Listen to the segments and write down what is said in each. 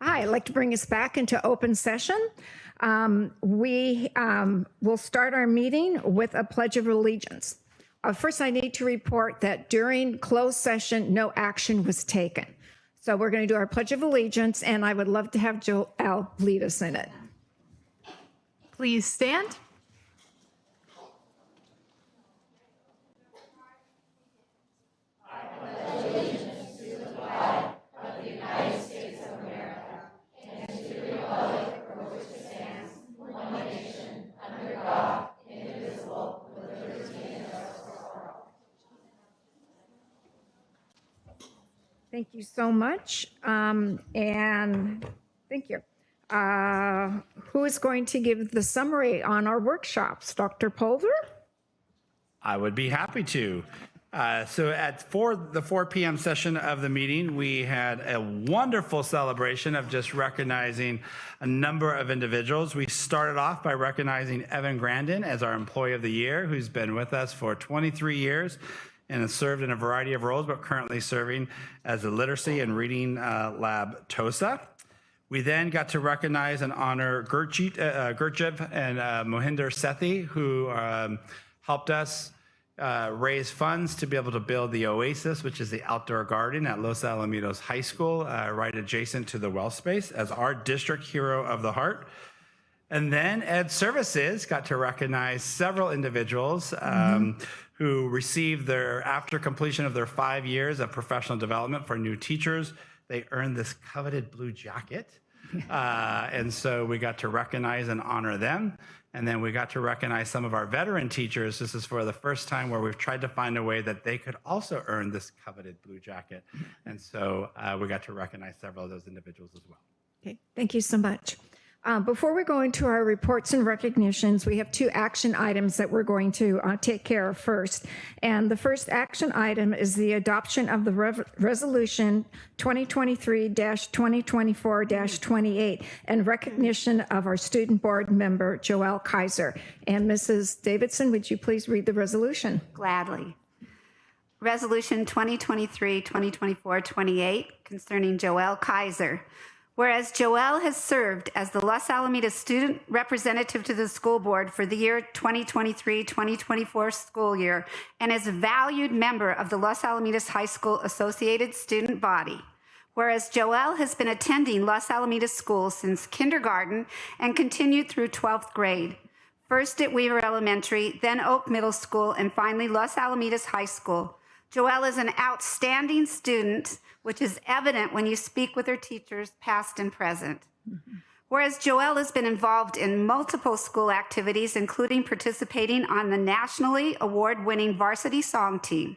I'd like to bring us back into open session. We will start our meeting with a Pledge of Allegiance. First, I need to report that during closed session, no action was taken. So we're going to do our Pledge of Allegiance, and I would love to have Joelle lead us in it. Please stand. Thank you so much, and thank you. Who is going to give the summary on our workshops? Dr. Pulver? I would be happy to. So for the 4 p.m. session of the meeting, we had a wonderful celebration of just recognizing a number of individuals. We started off by recognizing Evan Grandin as our Employee of the Year, who's been with us for 23 years and has served in a variety of roles, but currently serving as a literacy and reading lab TOSA. We then got to recognize and honor Gurjeev and Mohinder Sethi, who helped us raise funds to be able to build the Oasis, which is the outdoor garden at Los Alamitos High School, right adjacent to the well space, as our district hero of the heart. And then Ed Services got to recognize several individuals who received after completion of their 5 years of professional development for new teachers, they earned this coveted blue jacket. And so we got to recognize and honor them. And then we got to recognize some of our veteran teachers. This is for the first time where we've tried to find a way that they could also earn this coveted blue jacket. And so we got to recognize several of those individuals as well. Okay, thank you so much. Before we go into our reports and recognitions, we have 2 action items that we're going to take care of first. And the first action item is the adoption of the resolution 2023-2024-28 and recognition of our student board member, Joelle Kaiser. And Mrs. Davidson, would you please read the resolution? Gladly. Resolution 2023-2024-28 concerning Joelle Kaiser. Whereas Joelle has served as the Los Alamitos student representative to the school board for the year 2023-2024 school year and is a valued member of the Los Alamitos High School Associated Student Body. Whereas Joelle has been attending Los Alamitos School since kindergarten and continued through 12th grade. First at Weaver Elementary, then Oak Middle School, and finally Los Alamitos High School. Joelle is an outstanding student, which is evident when you speak with her teachers, past and present. Whereas Joelle has been involved in multiple school activities, including participating on the nationally award-winning varsity song team.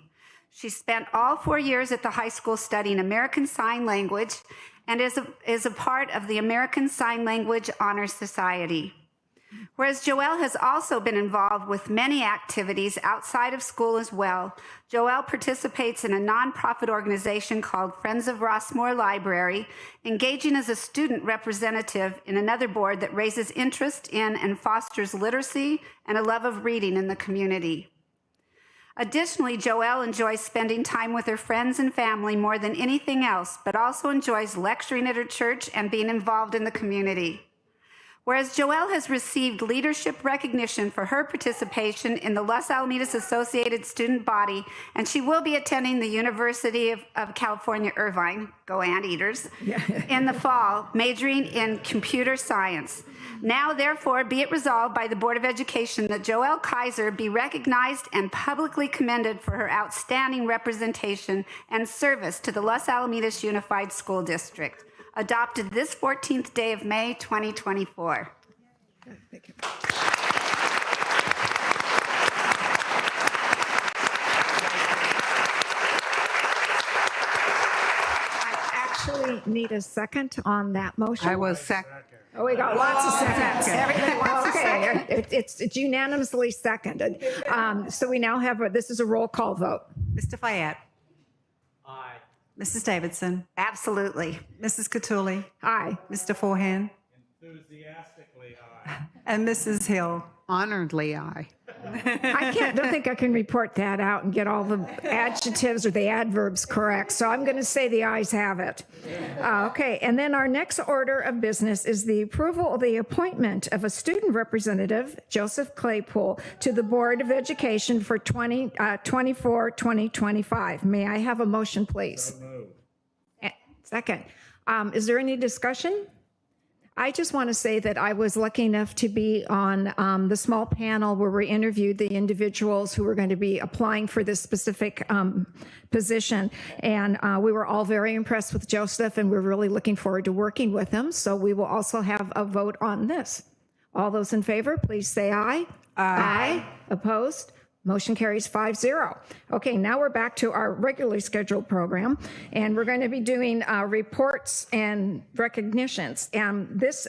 She spent all 4 years at the high school studying American Sign Language and is a part of the American Sign Language Honor Society. Whereas Joelle has also been involved with many activities outside of school as well, Joelle participates in a nonprofit organization called Friends of Rossmore Library, engaging as a student representative in another board that raises interest in and fosters literacy and a love of reading in the community. Additionally, Joelle enjoys spending time with her friends and family more than anything else, but also enjoys lecturing at her church and being involved in the community. Whereas Joelle has received leadership recognition for her participation in the Los Alamitos Associated Student Body, and she will be attending the University of California, Irvine, go Anteaters, in the fall, majoring in computer science. Now, therefore, be it resolved by the Board of Education that Joelle Kaiser be recognized and publicly commended for her outstanding representation and service to the Los Alamitos Unified School District. Adopted this 14th day of May, 2024. Thank you. I actually need a second on that motion. I was second. Oh, we got lots of seconds. Everybody wants a second. It's unanimously seconded. So we now have, this is a roll call vote. Mr. Fayette. Aye. Mrs. Davidson. Absolutely. Mrs. Catulli. Aye. Mr. Forehand. Enthusiastically, aye. And Mrs. Hill. Honoredly, aye. Don't think I can report that out and get all the adjectives or the adverbs correct. So I'm going to say the ayes have it. Okay. And then our next order of business is the approval of the appointment of a student representative, Joseph Claypool, to the Board of Education for 2024-2025. May I have a motion, please? Second. Is there any discussion? I just want to say that I was lucky enough to be on the small panel where we interviewed the individuals who were going to be applying for this specific position. And we were all very impressed with Joseph, and we're really looking forward to working with him. So we will also have a vote on this. All those in favor, please say aye. Aye. Opposed? Motion carries 5-0. Okay, now we're back to our regularly scheduled program, and we're going to be doing reports and recognitions. And this,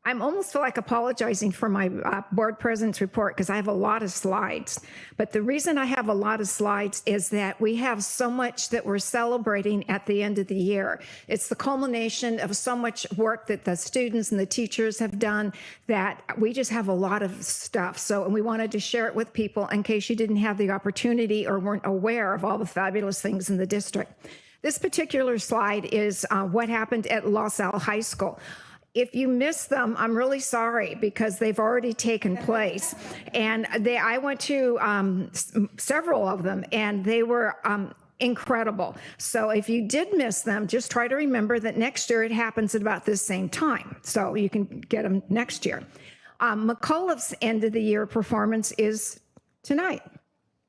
I'm almost feel like apologizing for my board president's report because I have a lot of slides. But the reason I have a lot of slides is that we have so much that we're celebrating at the end of the year. It's the culmination of so much work that the students and the teachers have done that we just have a lot of stuff. So, and we wanted to share it with people in case you didn't have the opportunity or weren't aware of all the fabulous things in the district. This particular slide is what happened at LaSalle High School. If you missed them, I'm really sorry because they've already taken place. And I went to several of them, and they were incredible. So if you did miss them, just try to remember that next year it happens at about this same time. So you can get them next year. McAuliffe's end of the year performance is tonight.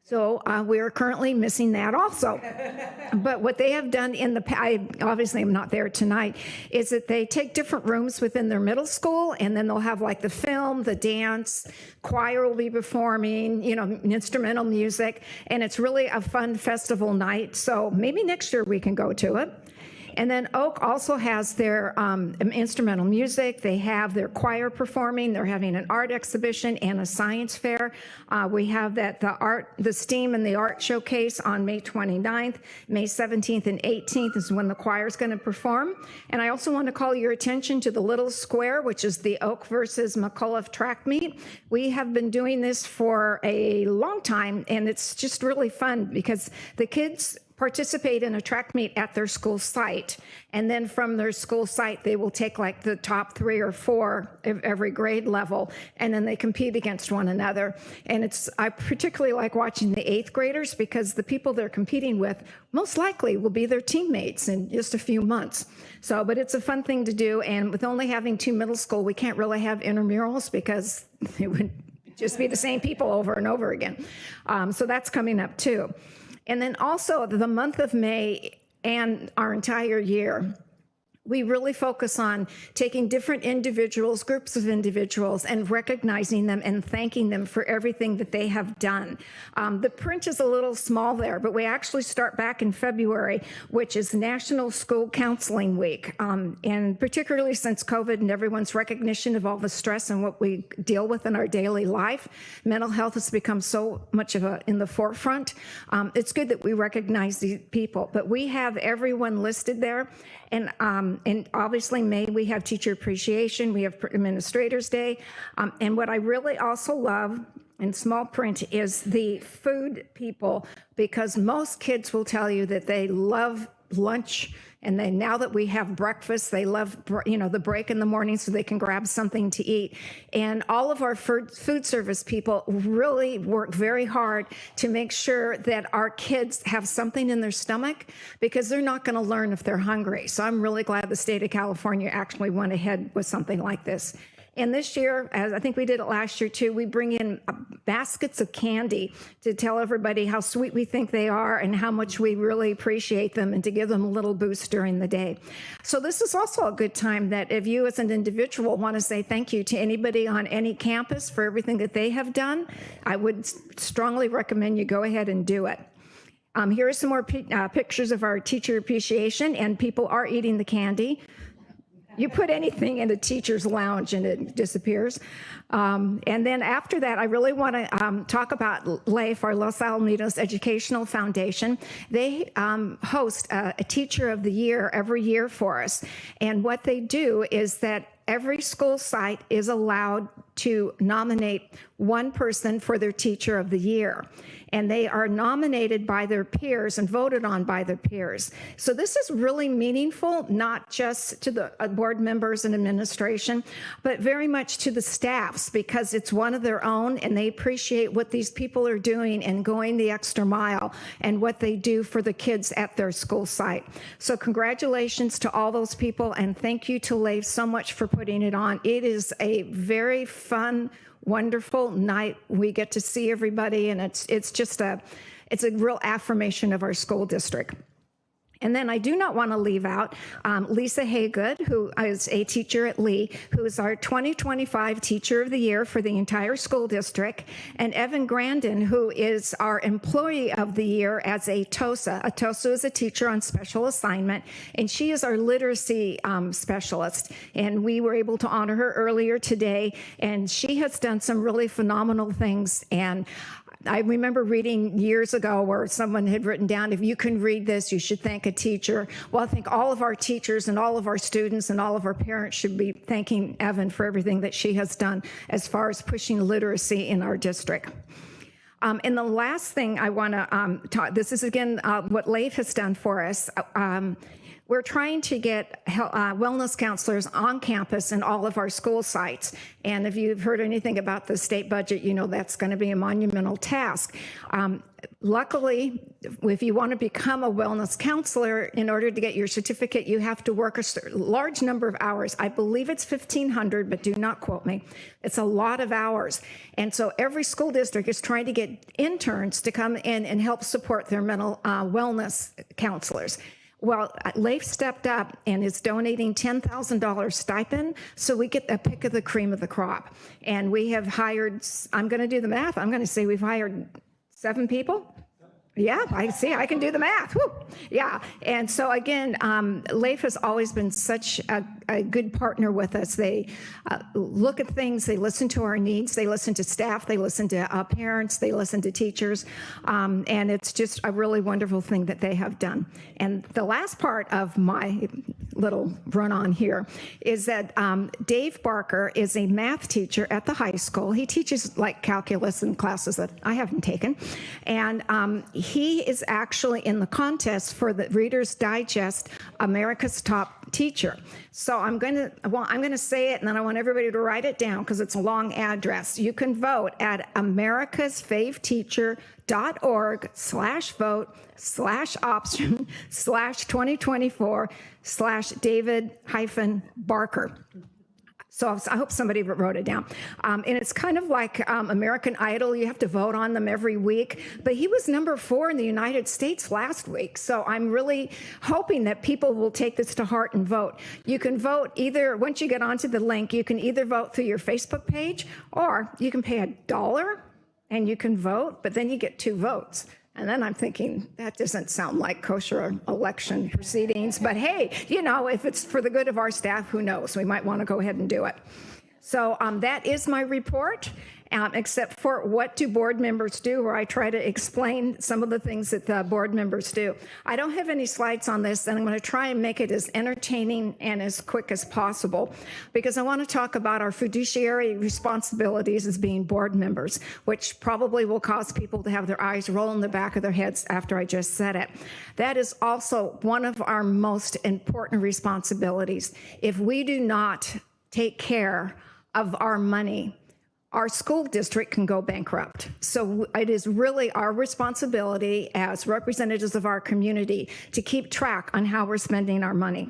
So we are currently missing that also. But what they have done in the past, I obviously am not there tonight, is that they take different rooms within their middle school, and then they'll have like the film, the dance, choir will be performing, you know, instrumental music, and it's really a fun festival night. So maybe next year we can go to it. And then Oak also has their instrumental music. They have their choir performing. They're having an art exhibition and a science fair. We have the STEAM and the art showcase on May 29th. May 17th and 18th is when the choir is going to perform. And I also want to call your attention to the Little Square, which is the Oak versus McAuliffe track meet. We have been doing this for a long time, and it's just really fun because the kids participate in a track meet at their school site. And then from their school site, they will take like the top 3 or 4 of every grade level, and then they compete against one another. And I particularly like watching the 8th graders because the people they're competing with most likely will be their teammates in just a few months. So, but it's a fun thing to do. And with only having 2 middle school, we can't really have intramurals because it would just be the same people over and over again. So that's coming up too. And then also the month of May and our entire year, we really focus on taking different individuals, groups of individuals, and recognizing them and thanking them for everything that they have done. The print is a little small there, but we actually start back in February, which is National School Counseling Week. And particularly since COVID and everyone's recognition of all the stress and what we deal with in our daily life, mental health has become so much in the forefront. It's good that we recognize these people, but we have everyone listed there. And obviously May, we have Teacher Appreciation, we have Administrators Day. And what I really also love in small print is the food people, because most kids will tell you that they love lunch, and now that we have breakfast, they love, the break in the morning so they can grab something to eat. And all of our food service people really work very hard to make sure that our kids have something in their stomach, because they're not going to learn if they're hungry. So I'm really glad the state of California actually went ahead with something like this. And this year, as I think we did it last year too, we bring in baskets of candy to tell everybody how sweet we think they are and how much we really appreciate them, and to give them a little boost during the day. So this is also a good time that if you as an individual want to say thank you to anybody on any campus for everything that they have done, I would strongly recommend you go ahead and do it. Here are some more pictures of our Teacher Appreciation, and people are eating the candy. You put anything in a teacher's lounge and it disappears. And then after that, I really want to talk about LAFE, our Los Alamitos Educational Foundation. They host a Teacher of the Year every year for us. And what they do is that every school site is allowed to nominate one person for their teacher of the year. And they are nominated by their peers and voted on by their peers. So this is really meaningful, not just to the board members and administration, but very much to the staffs, because it's one of their own and they appreciate what these people are doing and going the extra mile and what they do for the kids at their school site. So congratulations to all those people, and thank you to Leif so much for putting it on. It is a very fun, wonderful night. We get to see everybody, and it's just a real affirmation of our school district. And then I do not want to leave out Lisa Haygood, who is a teacher at Lee, who is our 2025 Teacher of the Year for the entire school district, and Evan Grandin, who is our Employee of the Year as a TOSA. A TOSA is a teacher on special assignment, and she is our literacy specialist. And we were able to honor her earlier today, and she has done some really phenomenal things. And I remember reading years ago where someone had written down, if you can read this, you should thank a teacher. Well, I think all of our teachers and all of our students and all of our parents should be thanking Evan for everything that she has done as far as pushing literacy in our district. And the last thing I want to talk, this is again what Leif has done for us. We're trying to get wellness counselors on campus in all of our school sites. And if you've heard anything about the state budget, you know that's going to be a monumental task. Luckily, if you want to become a wellness counselor, in order to get your certificate, you have to work a large number of hours. I believe it's 1,500, but do not quote me. It's a lot of hours. And so every school district is trying to get interns to come in and help support their mental wellness counselors. Well, Leif stepped up and is donating $10,000 stipend, so we get a pick of the cream of the crop. And we have hired, I'm going to do the math, I'm going to say we've hired 7 people. Yeah, I see. I can do the math. Woo. Yeah. And so again, Leif has always been such a good partner with us. They look at things, they listen to our needs, they listen to staff, they listen to parents, they listen to teachers. And it's just a really wonderful thing that they have done. And the last part of my little run on here is that Dave Barker is a math teacher at the high school. He teaches like calculus and classes that I haven't taken. And he is actually in the contest for the Reader's Digest America's Top Teacher. So I'm going to say it, and then I want everybody to write it down because it's a long address. You can vote at americasfaveteacher.org/vote/2024/David-Barker. So I hope somebody wrote it down. And it's kind of like American Idol. You have to vote on them every week. But he was number 4 in the United States last week. So I'm really hoping that people will take this to heart and vote. You can vote either, once you get onto the link, you can either vote through your Facebook page, or you can pay $1 and you can vote, but then you get 2 votes. And then I'm thinking, that doesn't sound like kosher election proceedings. But hey, you know, if it's for the good of our staff, who knows? We might want to go ahead and do it. So that is my report, except for what do board members do, where I try to explain some of the things that the board members do. I don't have any slides on this, and I'm going to try and make it as entertaining and as quick as possible, because I want to talk about our fiduciary responsibilities as being board members, which probably will cause people to have their eyes roll in the back of their heads after I just said it. That is also one of our most important responsibilities. If we do not take care of our money, our school district can go bankrupt. So it is really our responsibility as representatives of our community to keep track on how we're spending our money.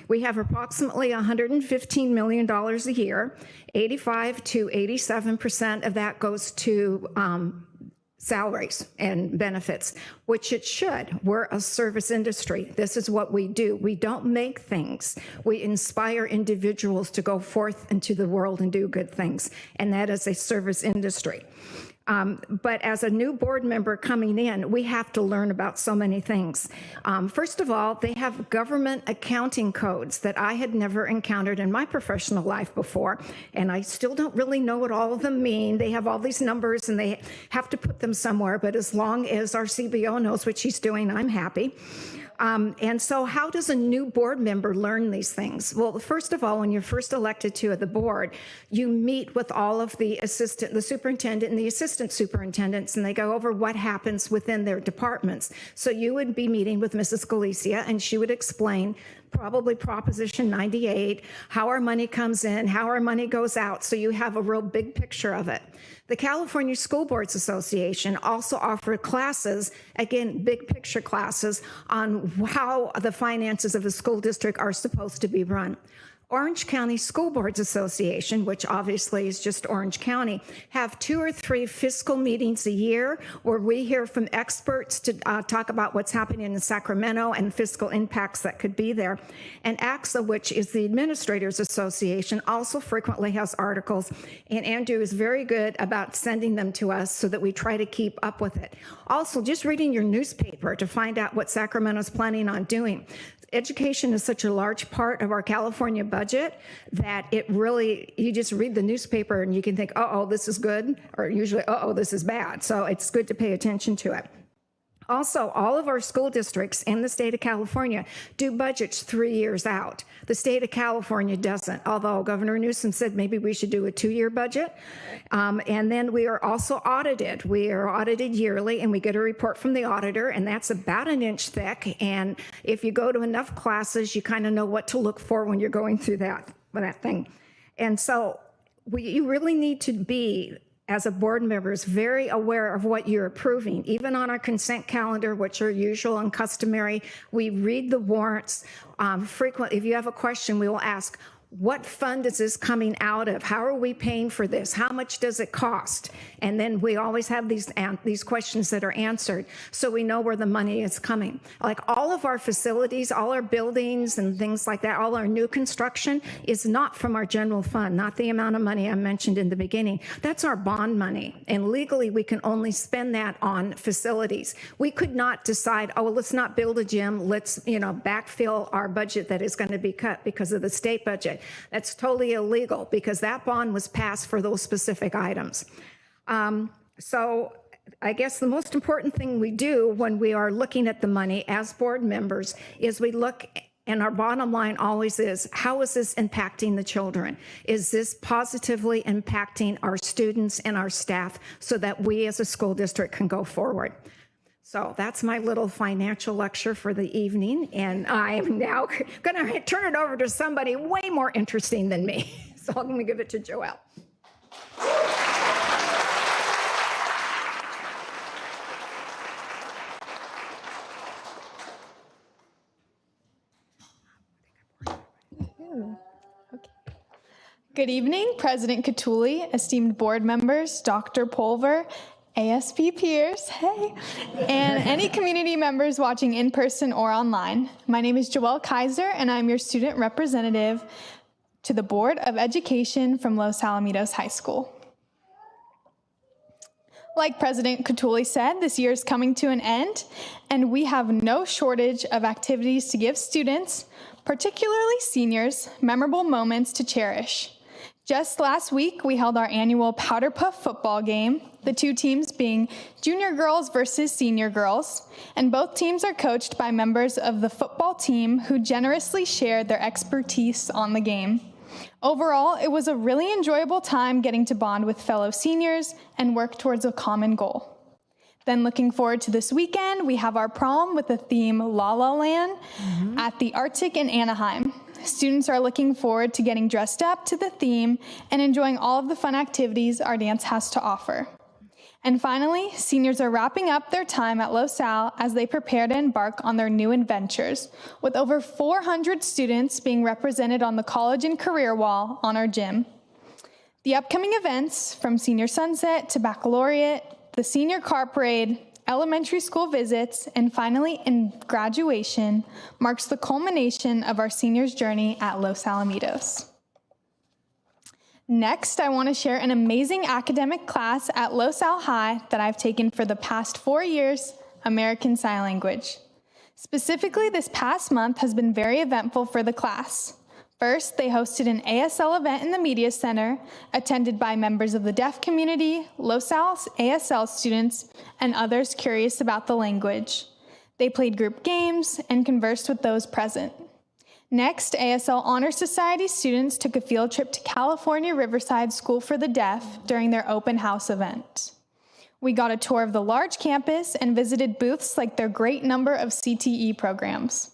We have approximately $115 million a year. 85 to 87% of that goes to salaries and benefits, which it should. We're a service industry. This is what we do. We don't make things. We inspire individuals to go forth into the world and do good things, and that is a service industry. But as a new board member coming in, we have to learn about so many things. First of all, they have government accounting codes that I had never encountered in my professional life before, and I still don't really know what all of them mean. They have all these numbers, and they have to put them somewhere, but as long as our CBO knows what she's doing, I'm happy. And so how does a new board member learn these things? Well, first of all, when you're first elected to the board, you meet with all of the superintendent and the assistant superintendents, and they go over what happens within their departments. So you would be meeting with Mrs. Galicia, and she would explain probably Proposition 98, how our money comes in, how our money goes out, so you have a real big picture of it. The California School Boards Association also offered classes, again, big picture classes, on how the finances of the school district are supposed to be run. Orange County School Boards Association, which obviously is just Orange County, have 2 or 3 fiscal meetings a year where we hear from experts to talk about what's happening in Sacramento and fiscal impacts that could be there. And AXA, which is the Administrators Association, also frequently has articles, and Andrew is very good about sending them to us so that we try to keep up with it. Also, just reading your newspaper to find out what Sacramento's planning on doing. Education is such a large part of our California budget that it really, you just read the newspaper and you can think, oh, this is good, or usually, oh, this is bad. So it's good to pay attention to it. Also, all of our school districts in the state of California do budgets 3 years out. The state of California doesn't, although Governor Newsom said maybe we should do a 2-year budget. And then we are also audited. We are audited yearly, and we get a report from the auditor, and that's about 1 inch thick. And if you go to enough classes, you kind of know what to look for when you're going through that thing. And so you really need to be, as a board member, is very aware of what you're approving. Even on our consent calendar, which are usual and customary, we read the warrants frequently. If you have a question, we will ask, what fund is this coming out of? How are we paying for this? How much does it cost? And then we always have these questions that are answered, so we know where the money is coming. Like all of our facilities, all our buildings and things like that, all our new construction is not from our general fund, not the amount of money I mentioned in the beginning. That's our bond money. And legally, we can only spend that on facilities. We could not decide, oh, well, let's not build a gym. Let's, backfill our budget that is going to be cut because of the state budget. That's totally illegal because that bond was passed for those specific items. So I guess the most important thing we do when we are looking at the money as board members is we look, and our bottom line always is, how is this impacting the children? Is this positively impacting our students and our staff so that we as a school district can go forward? So that's my little financial lecture for the evening, and I am now going to turn it over to somebody way more interesting than me. So I'm going to give it to Joelle. Good evening, President Catulli, esteemed board members, Dr. Pulver, ASP peers, hey, and any community members watching in person or online. My name is Joelle Kaiser, and I'm your student representative to the Board of Education from Los Alamitos High School. Like President Catulli said, this year is coming to an end, and we have no shortage of activities to give students, particularly seniors, memorable moments to cherish. Just last week, we held our annual Powder Puff football game, the 2 teams being junior girls versus senior girls, and both teams are coached by members of the football team who generously shared their expertise on the game. Overall, it was a really enjoyable time getting to bond with fellow seniors and work towards a common goal. Then looking forward to this weekend, we have our prom with the theme La La Land at the Arctic in Anaheim. Students are looking forward to getting dressed up to the theme and enjoying all of the fun activities our dance has to offer. And finally, seniors are wrapping up their time at Los Al as they prepare to embark on their new adventures, with over 400 students being represented on the college and career wall on our gym. The upcoming events, from senior sunset to baccalaureate, the senior car parade, elementary school visits, and finally in graduation, marks the culmination of our seniors' journey at Los Alamitos. Next, I want to share an amazing academic class at Los Al High that I've taken for the past 4 years, American Sign Language. Specifically, this past month has been very eventful for the class. First, they hosted an ASL event in the Media Center, attended by members of the deaf community, Los Al ASL students, and others curious about the language. They played group games and conversed with those present. Next, ASL Honor Society students took a field trip to California Riverside School for the Deaf during their open house event. We got a tour of the large campus and visited booths like their great number of CTE programs.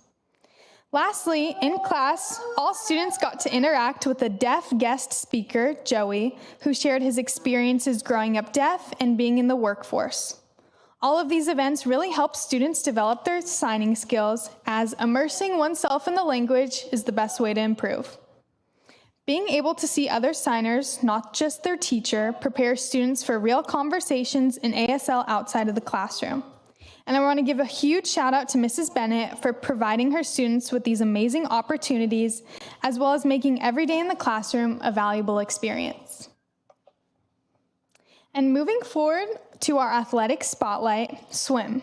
Lastly, in class, all students got to interact with a deaf guest speaker, Joey, who shared his experiences growing up deaf and being in the workforce. All of these events really help students develop their signing skills, as immersing oneself in the language is the best way to improve. Being able to see other signers, not just their teacher, prepares students for real conversations in ASL outside of the classroom. And I want to give a huge shout out to Mrs. Bennett for providing her students with these amazing opportunities, as well as making every day in the classroom a valuable experience. And moving forward to our athletic spotlight, swim.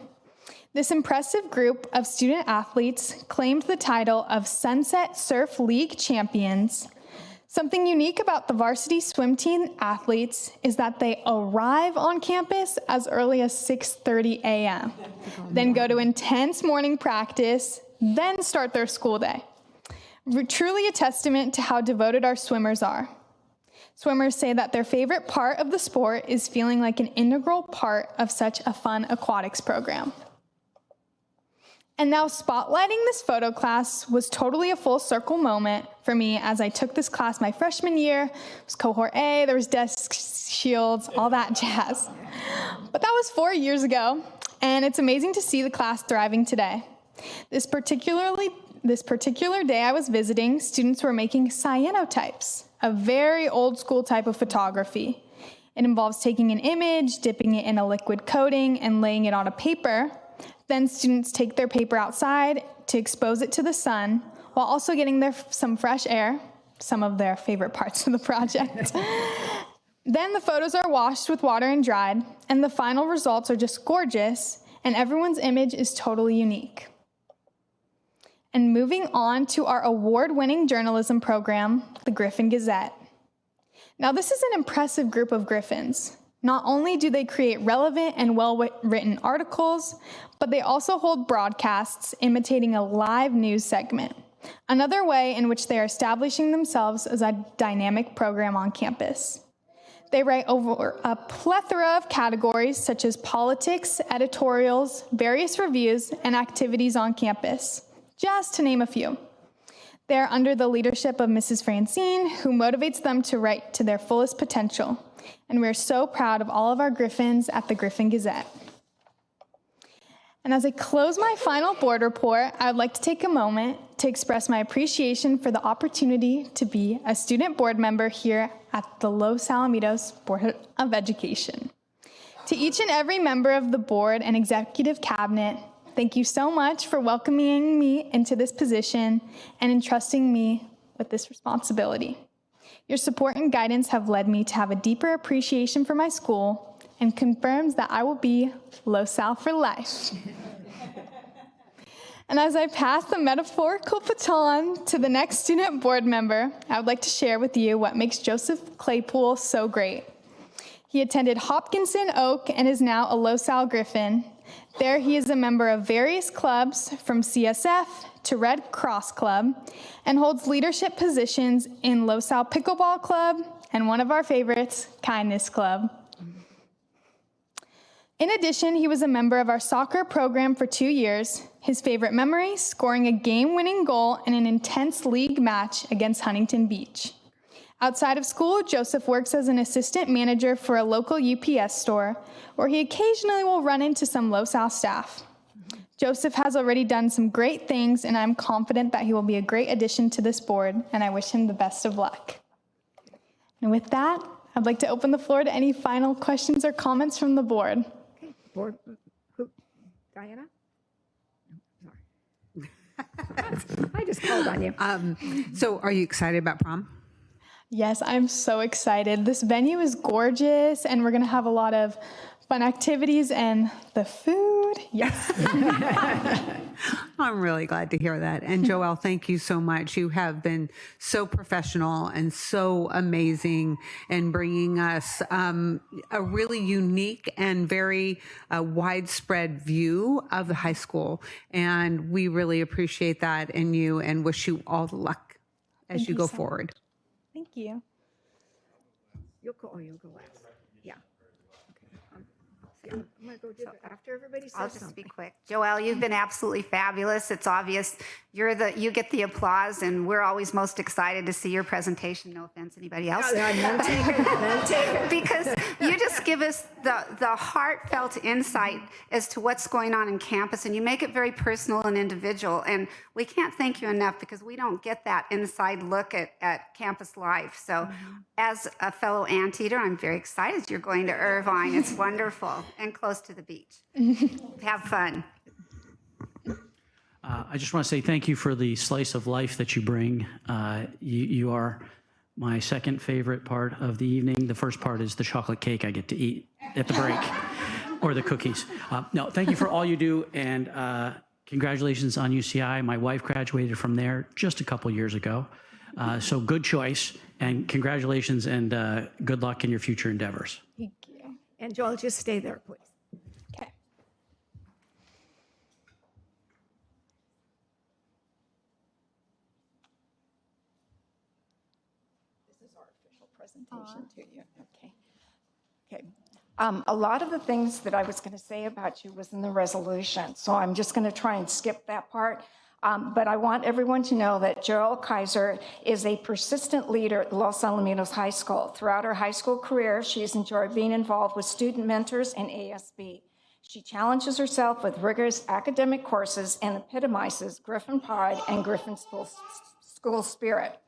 This impressive group of student athletes claimed the title of Sunset Surf League champions. Something unique about the varsity swim team athletes is that they arrive on campus as early as 6:30 a.m., then go to intense morning practice, then start their school day. Truly a testament to how devoted our swimmers are. Swimmers say that their favorite part of the sport is feeling like an integral part of such a fun aquatics program. And now spotlighting this photo class was totally a full circle moment for me as I took this class my freshman year. It was cohort A, there was desk shields, all that jazz. But that was 4 years ago, and it's amazing to see the class thriving today. This particular day I was visiting, students were making cyanotypes, a very old school type of photography. It involves taking an image, dipping it in a liquid coating, and laying it on a paper. Then students take their paper outside to expose it to the sun, while also getting some fresh air, some of their favorite parts of the project. Then the photos are washed with water and dried, and the final results are just gorgeous, and everyone's image is totally unique. And moving on to our award-winning journalism program, the Griffin Gazette. Now, this is an impressive group of Griffins. Not only do they create relevant and well-written articles, but they also hold broadcasts imitating a live news segment, another way in which they are establishing themselves as a dynamic program on campus. They write over a plethora of categories such as politics, editorials, various reviews, and activities on campus, just to name a few. They are under the leadership of Mrs. Francine, who motivates them to write to their fullest potential. And we're so proud of all of our Griffins at the Griffin Gazette. And as I close my final board report, I would like to take a moment to express my appreciation for the opportunity to be a student board member here at the Los Alamitos Board of Education. To each and every member of the board and executive cabinet, thank you so much for welcoming me into this position and entrusting me with this responsibility. Your support and guidance have led me to have a deeper appreciation for my school and confirms that I will be Los Al for life. And as I pass the metaphorical baton to the next student board member, I would like to share with you what makes Joseph Claypool so great. He attended Hopkinson Oak and is now a Los Al Griffin. There he is a member of various clubs from CSF to Red Cross Club and holds leadership positions in Los Al Pickleball Club and one of our favorites, Kindness Club. In addition, he was a member of our soccer program for 2 years. His favorite memory, scoring a game-winning goal in an intense league match against Huntington Beach. Outside of school, Joseph works as an assistant manager for a local UPS store, where he occasionally will run into some Los Al staff. Joseph has already done some great things, and I'm confident that he will be a great addition to this board, and I wish him the best of luck. And with that, I'd like to open the floor to any final questions or comments from the board. Okay, board, who, Diana? No, sorry. I just called on you. So are you excited about prom? Yes, I'm so excited. This venue is gorgeous, and we're going to have a lot of fun activities, and the food. Yes. I'm really glad to hear that. And Joelle, thank you so much. You have been so professional and so amazing in bringing us a really unique and very widespread view of the high school. And we really appreciate that in you and wish you all the luck as you go forward. Thank you. You'll go last. Yeah. I'm going to go do that after everybody says I'll just something. be quick. Joelle, you've been absolutely fabulous. It's obvious you get the applause, and we're always most excited to see your presentation. No offense, anybody else. None taken. Because you just give us the heartfelt insight as to what's going on in campus, and you make it very personal and individual. And we can't thank you enough because we don't get that inside look at campus life. So as a fellow anteater, I'm very excited you're going to Irvine. It's wonderful and close to the beach. Have fun. I just want to say thank you for the slice of life that you bring. You are my second favorite part of the evening. The first part is the chocolate cake I get to eat at the break, or the cookies. No, thank you for all you do, and congratulations on UCI. My wife graduated from there just a couple years ago, so good choice, and congratulations, and good luck in your future endeavors. Thank you. And Joel, just stay there, please. Okay. This is our official presentation to you. Okay. Okay. A lot of the things that I was going to say about you was in the resolution, so I'm just going to try and skip that part. But I want everyone to know that Joelle Kaiser is a persistent leader at Los Alamitos High School. Throughout her high school career, she has enjoyed being involved with student mentors and ASB. She challenges herself with rigorous academic courses and epitomizes Griffin pride and Griffin school spirit.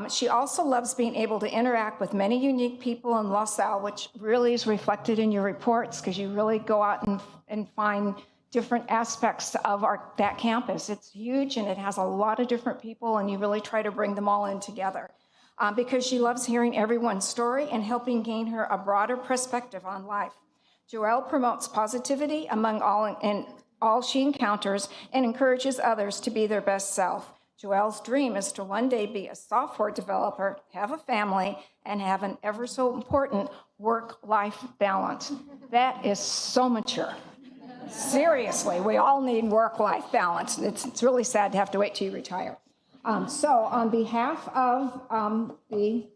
She also loves being able to interact with many unique people in Los Al, which really is reflected in your reports because you really go out and find different aspects of that campus. It's huge and it has a lot of different people, and you really try to bring them all in together because she loves hearing everyone's story and helping gain her a broader perspective on life. Joelle promotes positivity among all she encounters and encourages others to be their best self. Joelle's dream is to one day be a software developer, have a family, and have an ever so important work-life balance. That is so mature. Seriously, we all need work-life balance. It's really sad to have to wait till you retire. So on behalf of the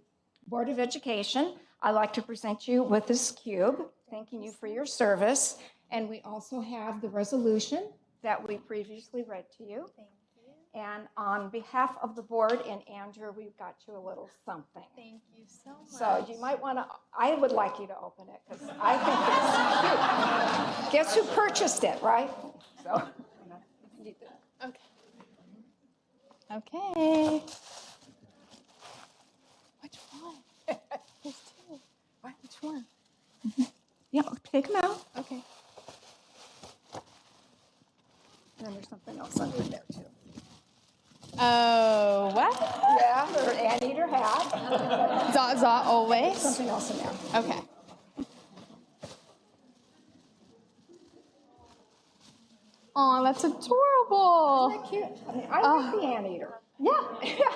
Board of Education, I'd like to present you with this cube, thanking you for your service. And we also have the resolution that we previously read to you. Thank you. And on behalf of the board and Andrew, we've got you a little something. Thank you so much. So you might want to, I would like you to open it because I think it's cute. Guess who purchased it, right? So, Okay. Okay. Which one? There's two. What? Which one? Yeah, take them out. Okay. And then there's something else under there too. Oh, what? Yeah, her anteater hat. Zaza always. Something else in there. Okay. Oh, that's adorable. Isn't that cute? I mean, I like the anteater. Yeah,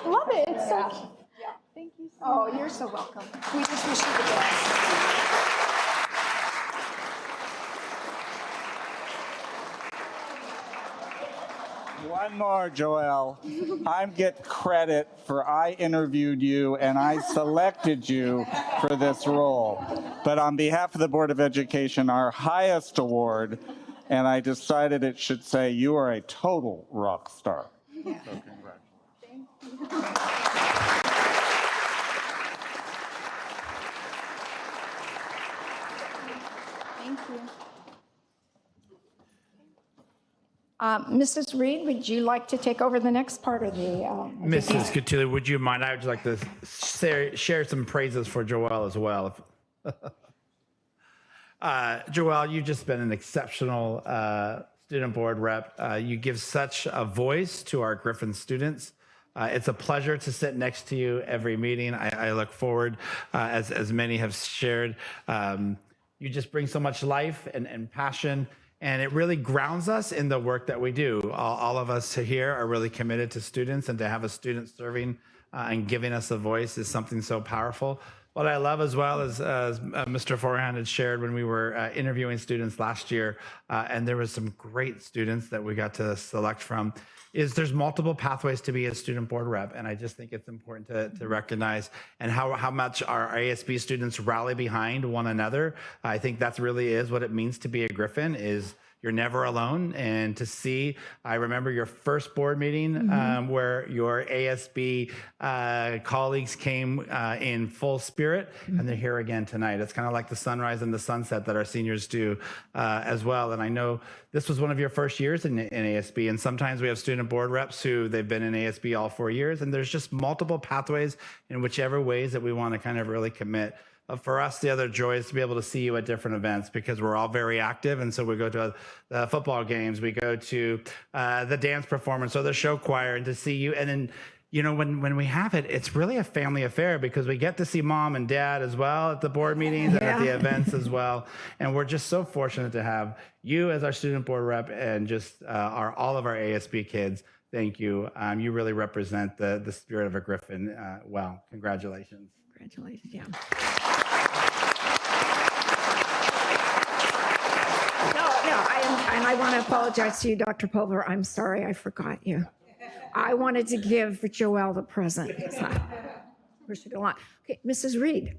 love it. It's so cute. Yeah. Thank you so Oh, much. you're so welcome. We just wish you the best. One more, Joelle. I get credit for I interviewed you and I selected you for this role. But on behalf of the Board of Education, our highest award, and I decided it should say you are a total rock star. So congratulations. Thank you. Mrs. Reed, would you like to take over the next part of the? Mrs. Cotillo, would you mind? I would like to share some praises for Joelle as well. Joelle, you've just been an exceptional student board rep. You give such a voice to our Griffin students. It's a pleasure to sit next to you every meeting. I look forward, as many have shared, you just bring so much life and passion, and it really grounds us in the work that we do. All of us here are really committed to students, and to have a student serving and giving us a voice is something so powerful. What I love as well is, Mr. Forehand had shared when we were interviewing students last year, and there was some great students that we got to select from, is there's multiple pathways to be a student board rep. And I just think it's important to recognize and how much our ASB students rally behind one another. I think that really is what it means to be a Griffin, is you're never alone. And to see, I remember your first board meeting where your ASB colleagues came in full spirit, and they're here again tonight. It's kind of like the sunrise and the sunset that our seniors do as well. And I know this was one of your first years in ASB, and sometimes we have student board reps who they've been in ASB all 4 years, and there's just multiple pathways in whichever ways that we want to kind of really commit. For us, the other joy is to be able to see you at different events, because we're all very active. And so we go to the football games, we go to the dance performance or the show choir, and to see you. And then, you know, when we have it, it's really a family affair, because we get to see mom and dad as well at the board meetings and at the events as well. And we're just so fortunate to have you as our student board rep, and just all of our ASB kids. Thank you. You really represent the spirit of a Griffin well. Congratulations. Congratulations, yeah. And I want to apologize to you, Dr. Pulver. I'm sorry, I forgot you. I wanted to give Joelle the present. Where should I go on? Okay, Mrs. Reed.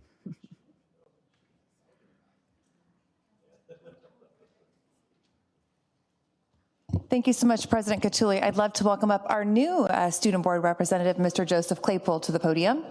Thank you so much, President Catulli. I'd love to welcome up our new student board representative, Mr. Joseph Claypool, to the podium.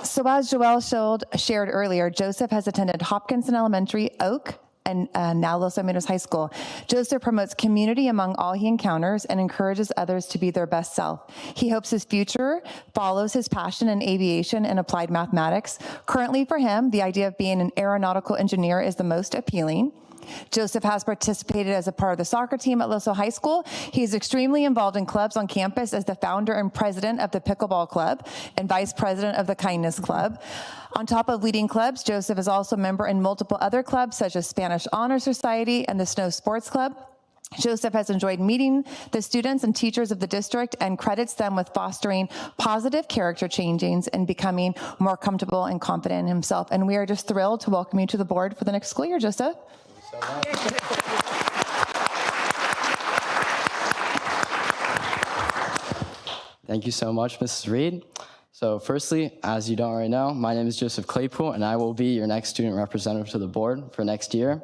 So as Joelle shared earlier, Joseph has attended Hopkinson Elementary, Oak, and now Los Alamitos High School. Joseph promotes community among all he encounters and encourages others to be their best self. He hopes his future follows his passion in aviation and applied mathematics. Currently for him, the idea of being an aeronautical engineer is the most appealing. Joseph has participated as a part of the soccer team at Loso High School. He is extremely involved in clubs on campus as the founder and president of the Pickleball Club and vice president of the Kindness Club. On top of leading clubs, Joseph is also a member in multiple other clubs such as Spanish Honor Society and the Snow Sports Club. Joseph has enjoyed meeting the students and teachers of the district and credits them with fostering positive character changes and becoming more comfortable and confident in himself. And we are just thrilled to welcome you to the board for the next school year, Joseph. Thank you so much, Mrs. Reed. So firstly, as you don't already know, my name is Joseph Claypool, and I will be your next student representative to the board for next year.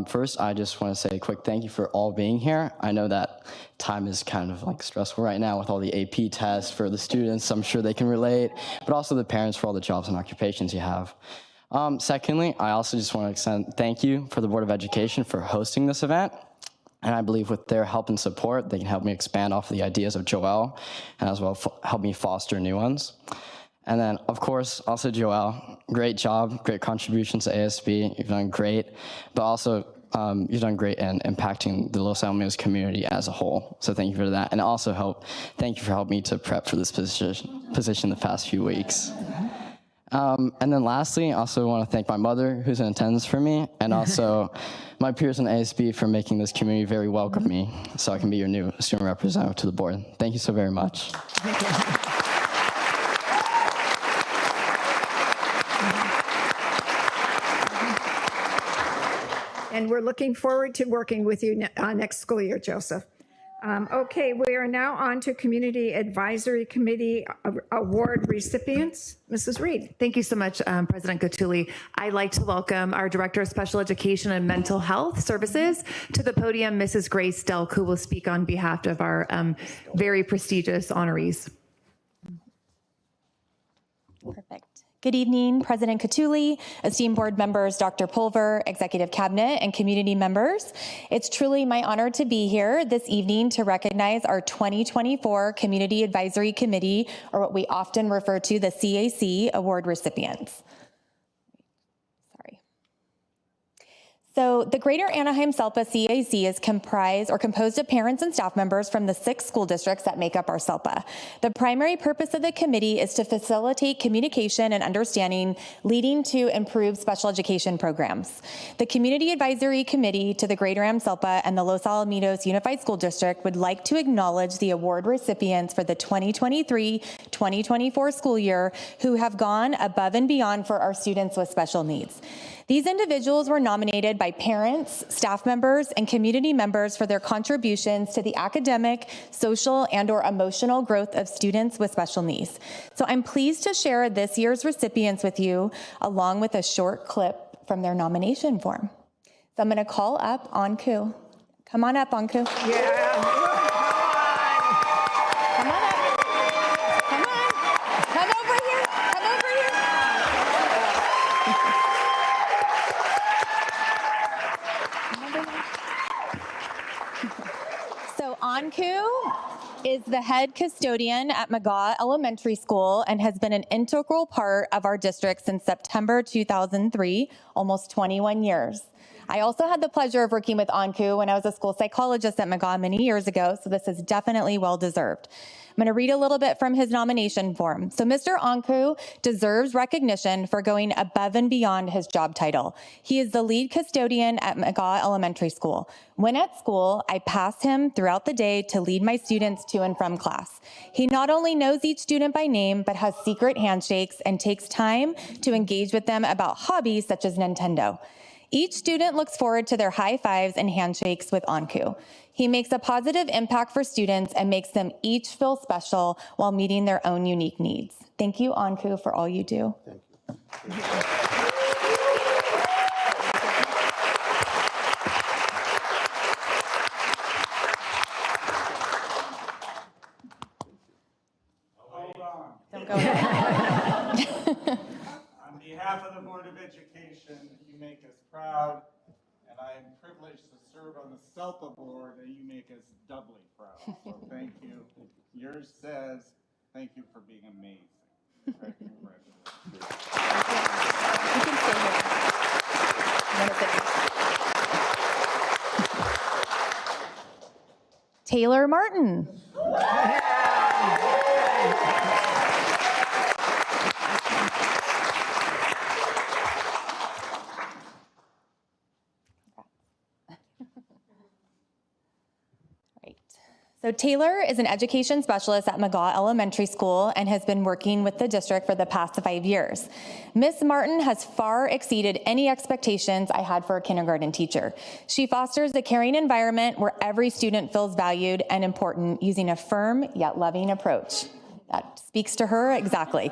First, I just want to say a quick thank you for all being here. I know that time is kind of like stressful right now with all the AP tests for the students. I'm sure they can relate, but also the parents for all the jobs and occupations you have. Secondly, I also just want to extend thank you for the Board of Education for hosting this event. And I believe with their help and support, they can help me expand off the ideas of Joelle and as well help me foster new ones. And then, of course, also Joelle, great job, great contributions to ASB. You've done great, but also you've done great in impacting the Los Alamitos community as a whole. So thank you for that. And also thank you for helping me to prep for this position the past few weeks. And then lastly, I also want to thank my mother, who's in attendance for me, and also my peers in ASB for making this community very welcoming, so I can be your new student representative to the board. Thank you so very much. And we're looking forward to working with you next school year, Joseph. Okay, we are now on to Community Advisory Committee Award recipients. Mrs. Reed. Thank you so much, President Catulli. I'd like to welcome our Director of Special Education and Mental Health Services to the podium, Mrs. Grace Delk, who will speak on behalf of our very prestigious honorees. Perfect. Good evening, President Catulli, esteemed board members, Dr. Pulver, executive cabinet, and community members. It's truly my honor to be here this evening to recognize our 2024 Community Advisory Committee, or what we often refer to the CAC award recipients. So the Greater Anaheim SELPA CAC is composed of parents and staff members from the 6 school districts that make up our SELPA. The primary purpose of the committee is to facilitate communication and understanding, leading to improved special education programs. The Community Advisory Committee to the Greater Am SELPA and the Los Alamitos Unified School District would like to acknowledge the award recipients for the 2023-2024 school year who have gone above and beyond for our students with special needs. These individuals were nominated by parents, staff members, and community members for their contributions to the academic, social, and/or emotional growth of students with special needs. So I'm pleased to share this year's recipients with you, along with a short clip from their nomination form. So I'm going to call up Anku. Come on up, Anku. Yeah. Come on up. Come on. Come over here. Come over here. So Anku is the head custodian at McGaw Elementary School and has been an integral part of our district since September 2003, almost 21 years. I also had the pleasure of working with Anku when I was a school psychologist at McGaw many years ago, so this is definitely well-deserved. I'm going to read a little bit from his nomination form. So Mr. Anku deserves recognition for going above and beyond his job title. He is the lead custodian at McGaw Elementary School. When at school, I pass him throughout the day to lead my students to and from class. He not only knows each student by name, but has secret handshakes and takes time to engage with them about hobbies such as Nintendo. Each student looks forward to their high fives and handshakes with Anku. He makes a positive impact for students and makes them each feel special while meeting their own unique needs. Thank you, Anku, for all you do. Thank you. Hold on. Don't go away. On behalf of the Board of Education, you make us proud, and I am privileged to serve on the SELPA board, and you make us doubly proud. So thank you. Yours says, thank you for being amazing. Congratulations. You can stay here. I'm gonna sit here. Taylor Martin. So Taylor is an education specialist at McGaw Elementary School and has been working with the district for the past 5 years. Ms. Martin has far exceeded any expectations I had for a kindergarten teacher. She fosters a caring environment where every student feels valued and important using a firm yet loving approach. That speaks to her exactly.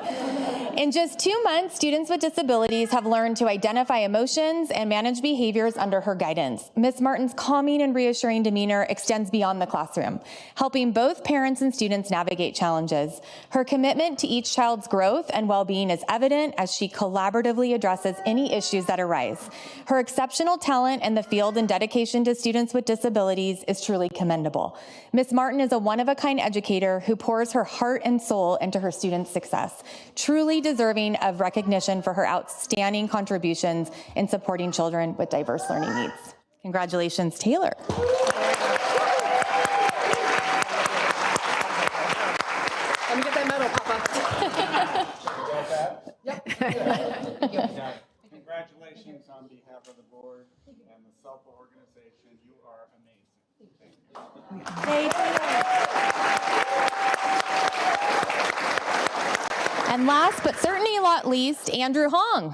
In just 2 months, students with disabilities have learned to identify emotions and manage behaviors under her guidance. Ms. Martin's calming and reassuring demeanor extends beyond the classroom, helping both parents and students navigate challenges. Her commitment to each child's growth and well-being is evident as she collaboratively addresses any issues that arise. Her exceptional talent in the field and dedication to students with disabilities is truly commendable. Ms. Martin is a one-of-a-kind educator who pours her heart and soul into her students' success, truly deserving of recognition for her outstanding contributions in supporting children with diverse learning needs. Congratulations, Taylor. Let me get that medal, Papa. Yep. Congratulations on behalf of the board and the SELPA organization. You are amazing. Thank you. And last but certainly not least, Andrew Hong.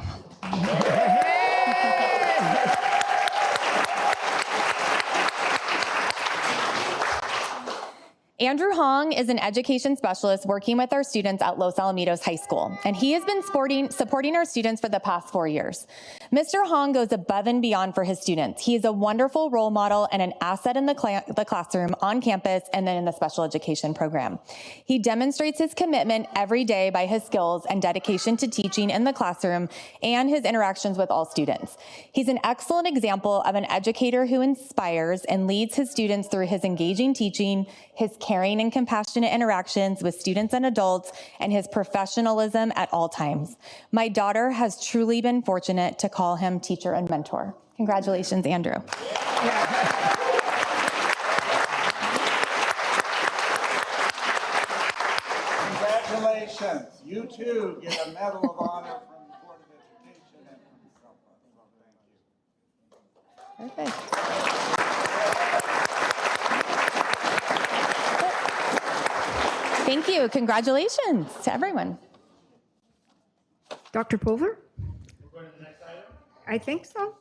Andrew Hong is an education specialist working with our students at Los Alamitos High School, and he has been supporting our students for the past 4 years. Mr. Hong goes above and beyond for his students. He is a wonderful role model and an asset in the classroom, on campus, and then in the special education program. He demonstrates his commitment every day by his skills and dedication to teaching in the classroom and his interactions with all students. He's an excellent example of an educator who inspires and leads his students through his engaging teaching, his caring and compassionate interactions with students and adults, and his professionalism at all times. My daughter has truly been fortunate to call him teacher and mentor. Congratulations, Andrew. Congratulations. You too get a Medal of Honor from the Board of Education and from SELPA. So thank you. Perfect. Thank you. Congratulations to everyone. Dr. Pulver? I think so.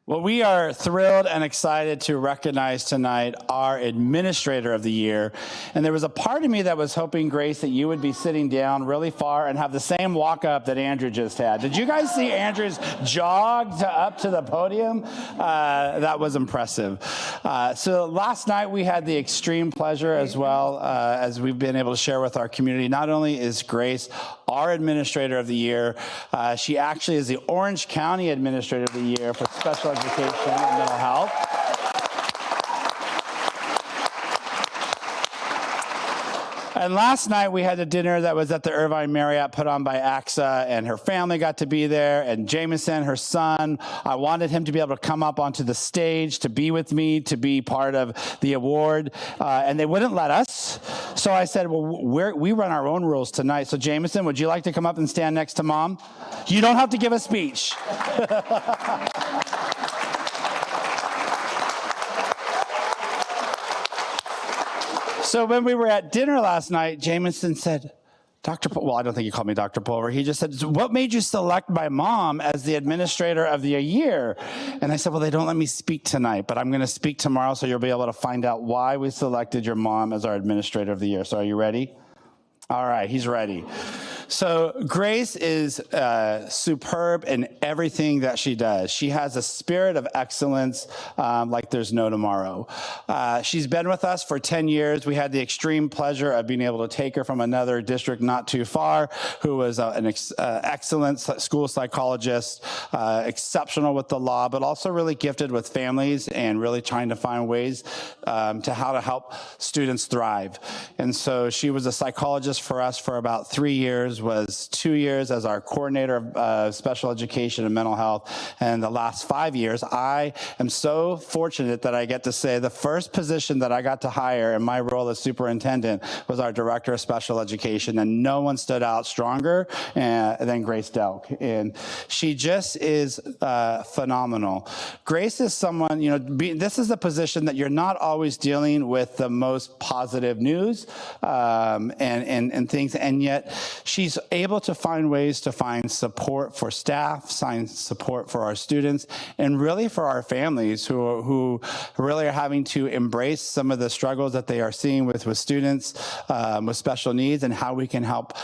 Well, we are thrilled and excited to recognize tonight our Administrator of the Year. And there was a part of me that was hoping, Grace, that you would be sitting down really far and have the same walk up that Andrew just had. Did you guys see Andrew's jog up to the podium? That was impressive. So last night we had the extreme pleasure, as well as we've been able to share with our community. Not only is Grace our Administrator of the Year, she actually is the Orange County Administrator of the Year for Special Education and Mental Health. And last night we had a dinner that was at the Irvine Marriott put on by AXA, and her family got to be there, and Jameson, her son, I wanted him to be able to come up onto the stage to be with me, to be part of the award, and they wouldn't let us. So I said, well, we run our own rules tonight. So Jameson, would you like to come up and stand next to Mom? You don't have to give a speech. So when we were at dinner last night, Jameson said, well, I don't think he called me Dr. Pulver. He just said, what made you select my mom as the Administrator of the Year? And I said, well, they don't let me speak tonight, but I'm going to speak tomorrow, so you'll be able to find out why we selected your mom as our Administrator of the Year. So are you ready? All right, he's ready. So Grace is superb in everything that she does. She has a spirit of excellence like there's no tomorrow. She's been with us for 10 years. We had the extreme pleasure of being able to take her from another district not too far, who was an excellent school psychologist, exceptional with the law, but also really gifted with families and really trying to find ways to how to help students thrive. And so she was a psychologist for us for about 3 years, was 2 years as our coordinator of special education and mental health. And the last 5 years, I am so fortunate that I get to say the first position that I got to hire in my role as superintendent was our director of special education. And no one stood out stronger than Grace Delk. And she just is phenomenal. Grace is someone, this is a position that you're not always dealing with the most positive news and things, and yet she's able to find ways to find support for staff, find support for our students, and really for our families who really are having to embrace some of the struggles that they are seeing with students with special needs, and how we can help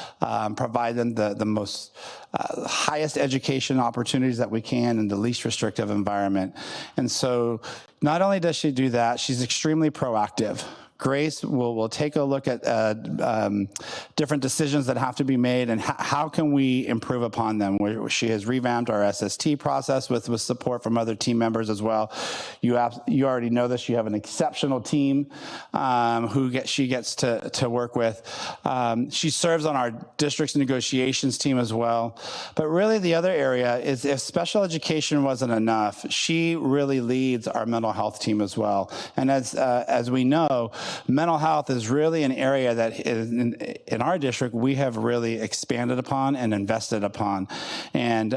provide them the most highest education opportunities that we can in the least restrictive environment. And so not only does she do that, she's extremely proactive. Grace will take a look at different decisions that have to be made and how can we improve upon them. She has revamped our SST process with support from other team members as well. You already know this. You have an exceptional team she gets to work with. She serves on our district's negotiations team as well. But really the other area is, if special education wasn't enough, she really leads our mental health team as well. And as we know, mental health is really an area that in our district we have really expanded upon and invested upon. And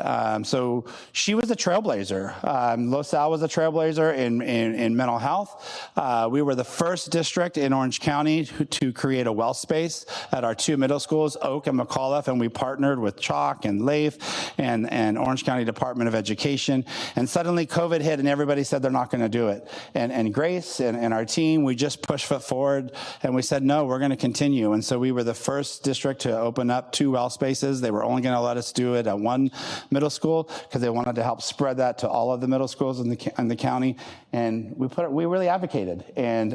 so she was a trailblazer. LaSalle was a trailblazer in mental health. We were the first district in Orange County to create a well space at our 2 middle schools, Oak and McAuliffe, and we partnered with Chalk and Leif and Orange County Department of Education. And suddenly COVID hit and everybody said they're not going to do it. And Grace and our team, we just pushed forward and we said, no, we're going to continue. And so we were the first district to open up 2 well spaces. They were only going to let us do it at 1 middle school because they wanted to help spread that to all of the middle schools in the county. And we really advocated and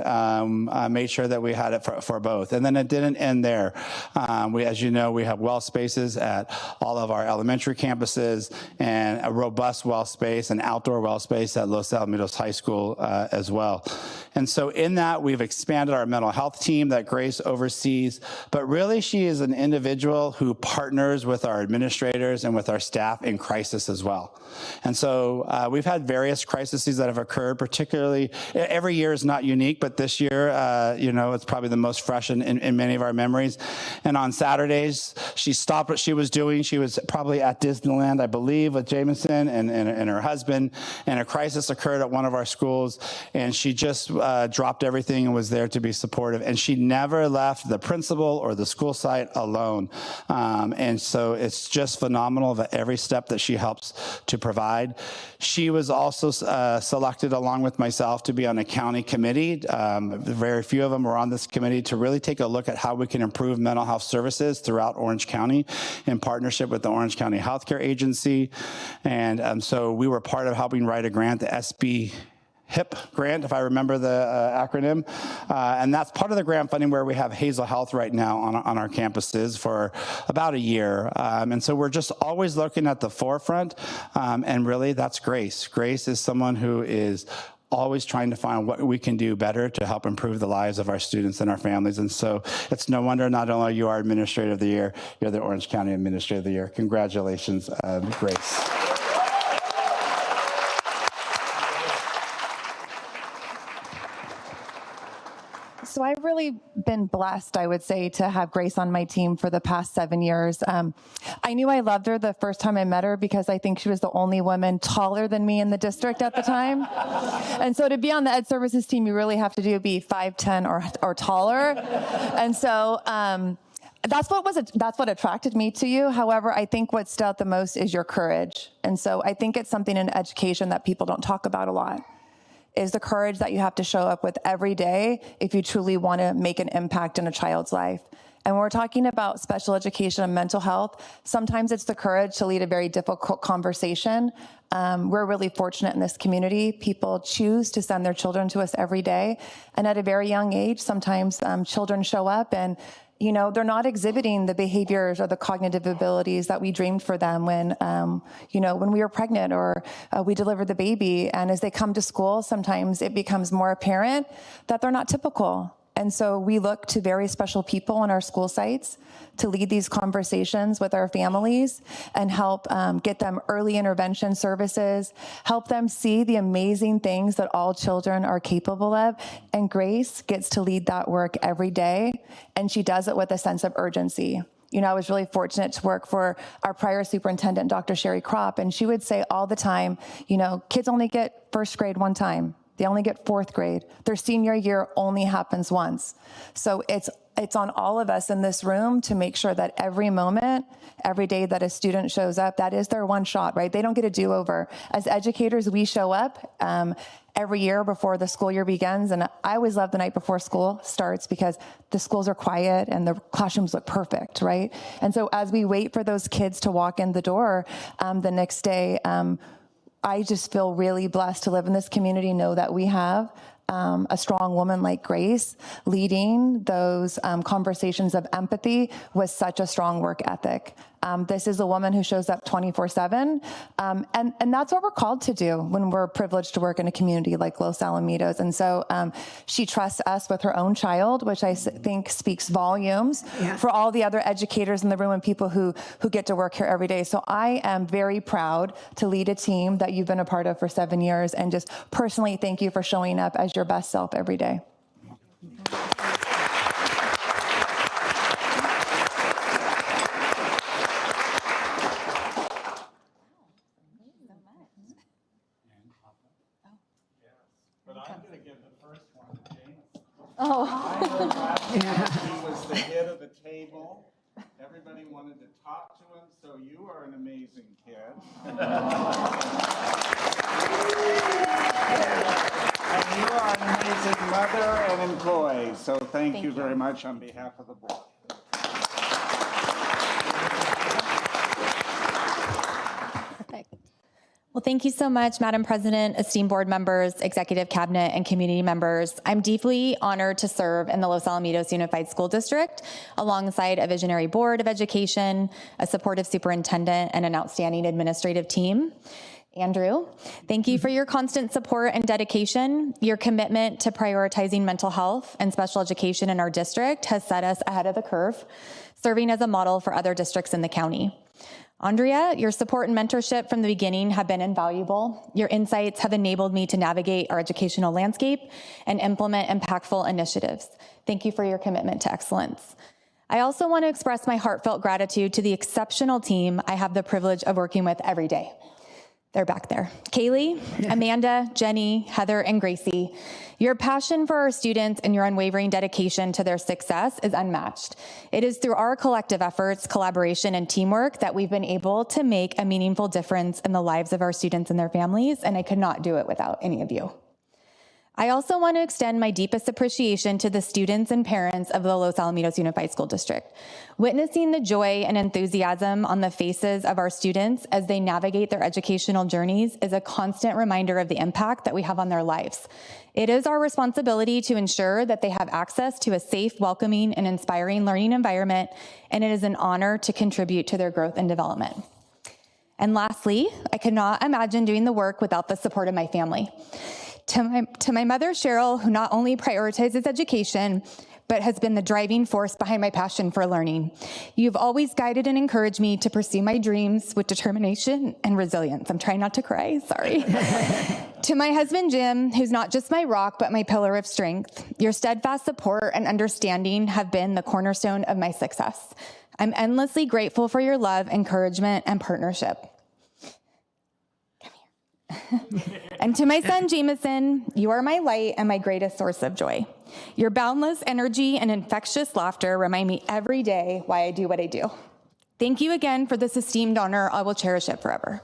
made sure that we had it for both. And then it didn't end there. As you know, we have well spaces at all of our elementary campuses and a robust well space and outdoor well space at Los Alamitos High School as well. And so in that, we've expanded expanded our mental health team that Grace oversees, but really she is an individual who partners with our administrators and with our staff in crisis as well. And so we've had various crises that have occurred, particularly, every year is not unique, but this year, it's probably the most fresh in many of our memories. And on Saturdays, she stopped what she was doing. She was probably at Disneyland, I believe, with Jameson and her husband, and a crisis occurred at one of our schools, and she just dropped everything and was there to be supportive. And she never left the principal or the school site alone. And so it's just phenomenal that every step that she helps to provide. She was also selected along with myself to be on a county committee. Very few of them were on this committee to really take a look at how we can improve mental health services throughout Orange County in partnership with the Orange County Healthcare Agency. And so we were part of helping write a grant, the SB HIP grant, if I remember the acronym. And that's part of the grant funding where we have Hazel Health right now on our campuses for about a year. And so we're just always looking at the forefront. And really, that's Grace. Grace is someone who is always trying to find what we can do better to help improve the lives of our students and our families. And so it's no wonder not only you are Administrator of the Year, you're the Orange County Administrator of the Year. Congratulations, Grace. So I've really been blessed, I would say, to have Grace on my team for the past 7 years. I knew I loved her the first time I met her because I think she was the only woman taller than me in the district at the time. And so to be on the Ed Services team, you really have to be 5'10" or taller. And so that's what attracted me to you. However, I think what stood out the most is your courage. And so I think it's something in education that people don't talk about a lot, is the courage that you have to show up with every day if you truly want to make an impact in a child's life. And when we're talking about special education and mental health, sometimes it's the courage to lead a very difficult conversation. We're really fortunate in this community. People choose to send their children to us every day. And at a very young age, sometimes children show up and they're not exhibiting the behaviors or the cognitive abilities that we dreamed for them when we were pregnant or we delivered the baby. And as they come to school, sometimes it becomes more apparent that they're not typical. And so we look to very special people on our school sites to lead these conversations with our families and help get them early intervention services, help them see the amazing things that all children are capable of. And Grace gets to lead that work every day, and she does it with a sense of urgency. I was really fortunate to work for our prior superintendent, Dr. Sherry Kropp, and she would say all the time, kids only get first grade one time. They only get fourth grade. Their senior year only happens once. So it's on all of us in this room to make sure that every moment, every day that a student shows up, that is their one shot, right? They don't get a do-over. As educators, we show up every year before the school year begins. And I always love the night before school starts because the schools are quiet and the classrooms look perfect, right? And so as we wait for those kids to walk in the door the next day, I just feel really blessed to live in this community, know that we have a strong woman like Grace leading those conversations of empathy with such a strong work ethic. This is a woman who shows up 24/7, and that's what we're called to do when we're privileged to work in a community like Los Alamitos. And so she trusts us with her own child, which I think speaks volumes for all the other educators in the room and people who get to work here every day. So I am very proud to lead a team that you've been a part of for 7 years, and just personally thank you for showing up as your best self every day. He was the head of the table. Everybody wanted to talk to him, so you are an amazing kid. And you are an amazing mother and employee, so thank you very much on behalf of the board. Well, thank you so much, Madam President, esteemed board members, executive cabinet, and community members. I'm deeply honored to serve in the Los Alamitos Unified School District alongside a visionary board of education, a supportive superintendent, and an outstanding administrative team. Andrew, thank you for your constant support and dedication. Your commitment to prioritizing mental health and special education in our district has set us ahead of the curve, serving as a model for other districts in the county. Andrea, your support and mentorship from the beginning have been invaluable. Your insights have enabled me to navigate our educational landscape and implement impactful initiatives. Thank you for your commitment to excellence. I also want to express my heartfelt gratitude to the exceptional team I have the privilege of working with every day. They're back there. Kaylee, Amanda, Jenny, Heather, and Gracie. Your passion for our students and your unwavering dedication to their success is unmatched. It is through our collective efforts, collaboration, and teamwork that we've been able to make a meaningful difference in the lives of our students and their families, and I could not do it without any of you. I also want to extend my deepest appreciation to the students and parents of the Los Alamitos Unified School District. Witnessing the joy and enthusiasm on the faces of our students as they navigate their educational journeys is a constant reminder of the impact that we have on their lives. It is our responsibility to ensure that they have access to a safe, welcoming, and inspiring learning environment, and it is an honor to contribute to their growth and development. And lastly, I could not imagine doing the work without the support of my family. To my mother, Cheryl, who not only prioritizes education, but has been the driving force behind my passion for learning. You've always guided and encouraged me to pursue my dreams with determination and resilience. I'm trying not to cry, sorry. To my husband, Jim, who's not just my rock, but my pillar of strength, your steadfast support and understanding have been the cornerstone of my success. I'm endlessly grateful for your love, encouragement, and partnership. And to my son, Jameson, you are my light and my greatest source of joy. Your boundless energy and infectious laughter remind me every day why I do what I do. Thank you again for this esteemed honor. I will cherish it forever.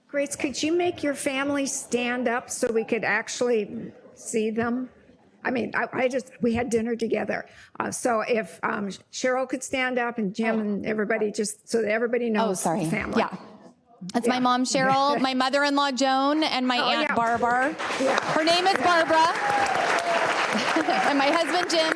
Grace, could you make your family stand up so we could actually see them? I mean, we had dinner together. So if Cheryl could stand up and Jim and everybody, just so that everybody knows the family. Yeah. That's my mom, Cheryl, my mother-in-law, Joan, and my aunt, Barbara. Yeah. Her name is Barbara. And my husband, Jim.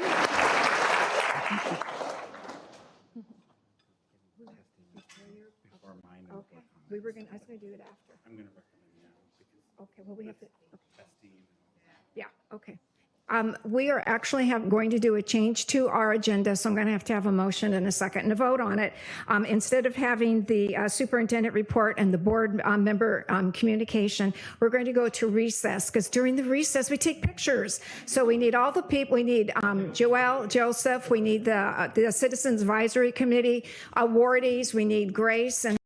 I was going to do it after. I'm going to recommend now. Okay, well, we have to. Okay. Yeah, okay. We are actually going to do a change to our agenda, so I'm going to have a motion and a second and a vote on it. Instead of having the superintendent report and the board member communication, we're going to go to recess, because during the recess, we take pictures. So we need all the people. We need Joelle, Joseph, we need the Citizens Advisory Committee awardees, we need Grace, and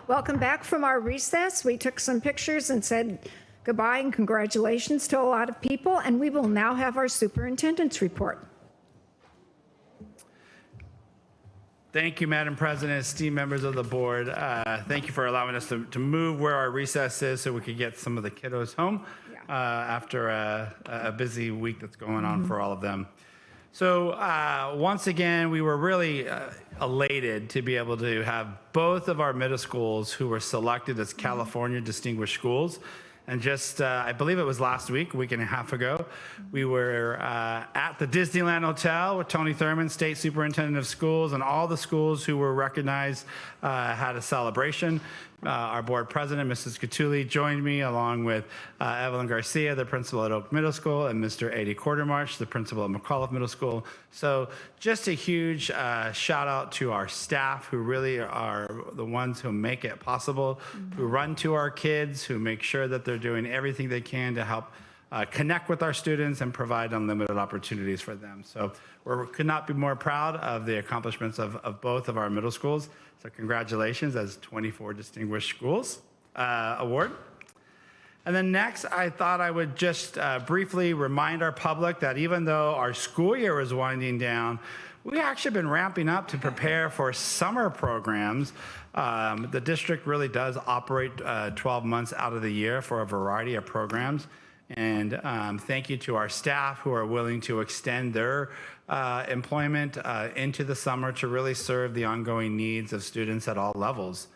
Welcome back from our recess. We took some pictures and said goodbye and congratulations to a lot of people, and we will now have our superintendent's report. Thank you, Madam President, esteemed members of the board. Thank you for allowing us to move where our recess is so we could get some of the kiddos home after a busy week that's going on for all of them. So once again, we were really elated to be able to have both of our middle schools who were selected as California Distinguished Schools. And just, I believe it was last week, a week and a half ago, we were at the Disneyland Hotel with Tony Thurman, State Superintendent of Schools, and all the schools who were recognized had a celebration. Our board president, Mrs. Catulli, joined me along with Evelyn Garcia, the principal at Oak Middle School, and Mr. Eddie Quartermarsh, the principal at McAuliffe Middle School. So just a huge shout out to our staff who really are the ones who make it possible, who run to our kids, who make sure that they're doing everything they can to help connect with our students and provide unlimited opportunities for them. So we could not be more proud of the accomplishments of both of our middle schools. So congratulations as 24 Distinguished Schools Award. And then next, I thought I would just briefly remind our public that even though our school year is winding down, we've actually been ramping up to prepare for summer programs. The district really does operate 12 months out of the year for a variety of programs. And thank you to our staff who are willing to extend their employment into the summer to really serve the ongoing needs of students at all levels.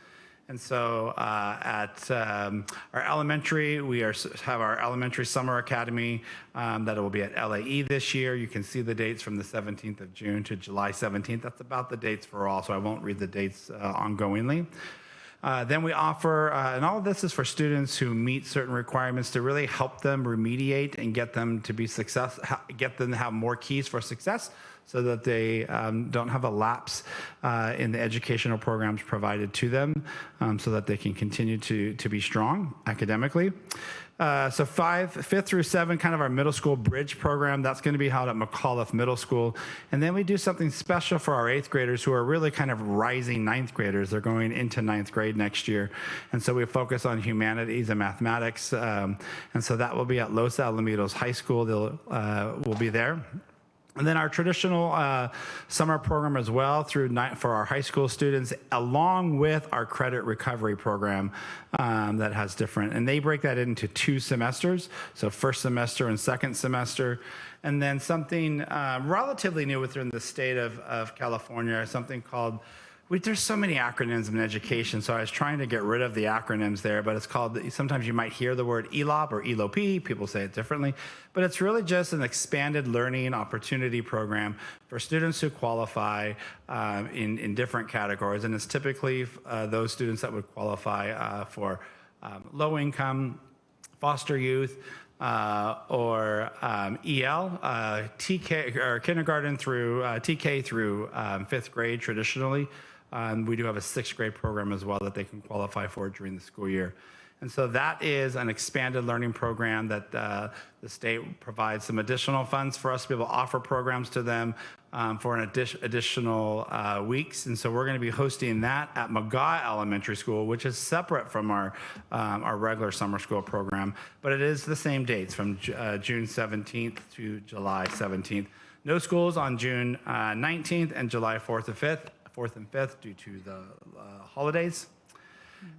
And so at our elementary, we have our elementary summer academy that will be at LAE this year. You can see the dates from the 17th of June to July 17th. That's about the dates for all, so I won't read the dates ongoingly. Then we offer, and all of this is for students who meet certain requirements to really help them remediate and get them to be get them to have more keys for success so that they don't have a lapse in the educational programs provided to them so that they can continue to be strong academically. So 5th through 7, kind of our middle school bridge program, that's going to be held at McAuliffe Middle School. And then we do something special for our 8th graders who are really kind of rising 9th graders. They're going into 9th grade next year. And so we focus on humanities and mathematics. And so that will be at Los Alamitos High School. We'll be there. And then our traditional summer program as well for our high school students, along with our credit recovery program that has different, and they break that into 2 semesters, so first semester and second semester. And then something relatively new within the state of California, something called, there's so many acronyms in education, so I was trying to get rid of the acronyms there, but it's called, sometimes you might hear the word ELOP or ELOP, people say it differently, but it's really just an expanded learning opportunity program for students who qualify in different categories, and it's typically those students that would qualify for low income, foster youth, or EL, TK, or kindergarten through TK through 5th grade traditionally. We do have a 6th grade program as well that they can qualify for during the school year. And so that is an expanded learning program that the state provides some additional funds for us to be able to offer programs to them for an additional weeks. And so we're going to be hosting that at McGaw Elementary School, which is separate from our regular summer school program, but it is the same dates from June 17th to July 17th. No schools on June 19th and July 4th and 5th due to the holidays.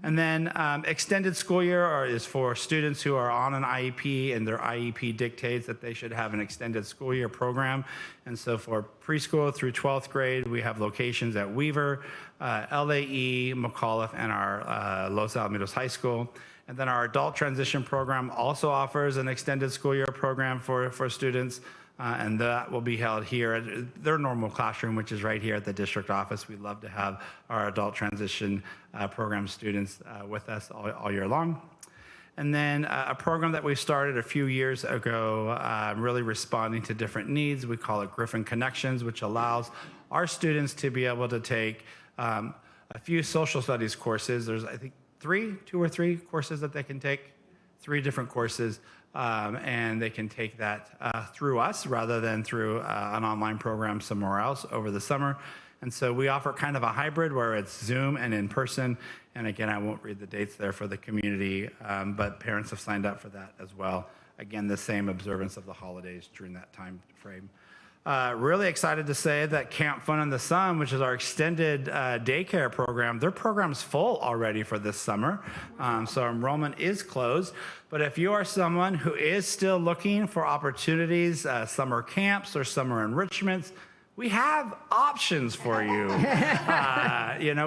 And then extended school year is for students who are on an IEP, and their IEP dictates that they should have an extended school year program. And so for preschool through 12th grade, we have locations at Weaver, LAE, McAuliffe, and our Los Alamitos High School. And then our adult transition program also offers an extended school year program for students. And that will be held here at their normal classroom, which is right here at the district office. We'd love to have our adult transition program students with us all year long. And then a program that we started a few years ago, really responding to different needs. We call it Griffin Connections, which allows our students to be able to take a few social studies courses. There's, I think, 2 or 3 courses that they can take, 3 different courses and they can take that through us rather than through an online program somewhere else over the summer. And so we offer kind of a hybrid where it's Zoom and in person. And again, I won't read the dates there for the community, but parents have signed up for that as well. Again, the same observance of the holidays during that time frame. Really excited to say that Camp Fun in the Sun, which is our extended daycare program, their program's full already for this summer. So enrollment is closed. But if you are someone who is still looking for opportunities, summer camps or summer enrichments, we have options for you.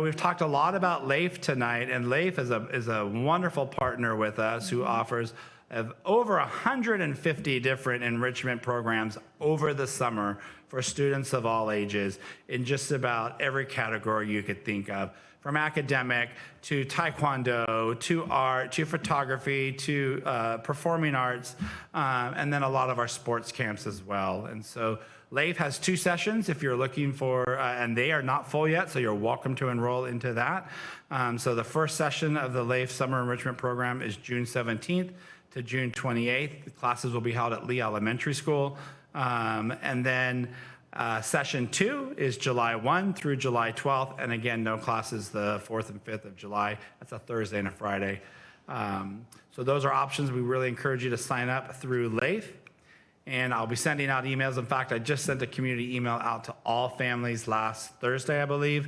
We've talked a lot about LAIF tonight, and LAIF is a wonderful partner with us who offers over 150 different enrichment programs over the summer for students of all ages in just about every category you could think of, from academic to taekwondo to art to photography to performing arts, and then a lot of our sports camps as well. And so LAIF has 2 sessions if you're looking for, and they are not full yet, so you're welcome to enroll into that. So the first session of the LAIF Summer Enrichment Program is June 17th to June 28th. The classes will be held at Lee Elementary School. And then session 2 is July 1 through July 12th. And again, no classes the 4th and 5th of July. That's a Thursday and a Friday. So those are options. We really encourage you to sign up through LAIF. And I'll be sending out emails. In fact, I just sent a community email out to all families last Thursday, I believe.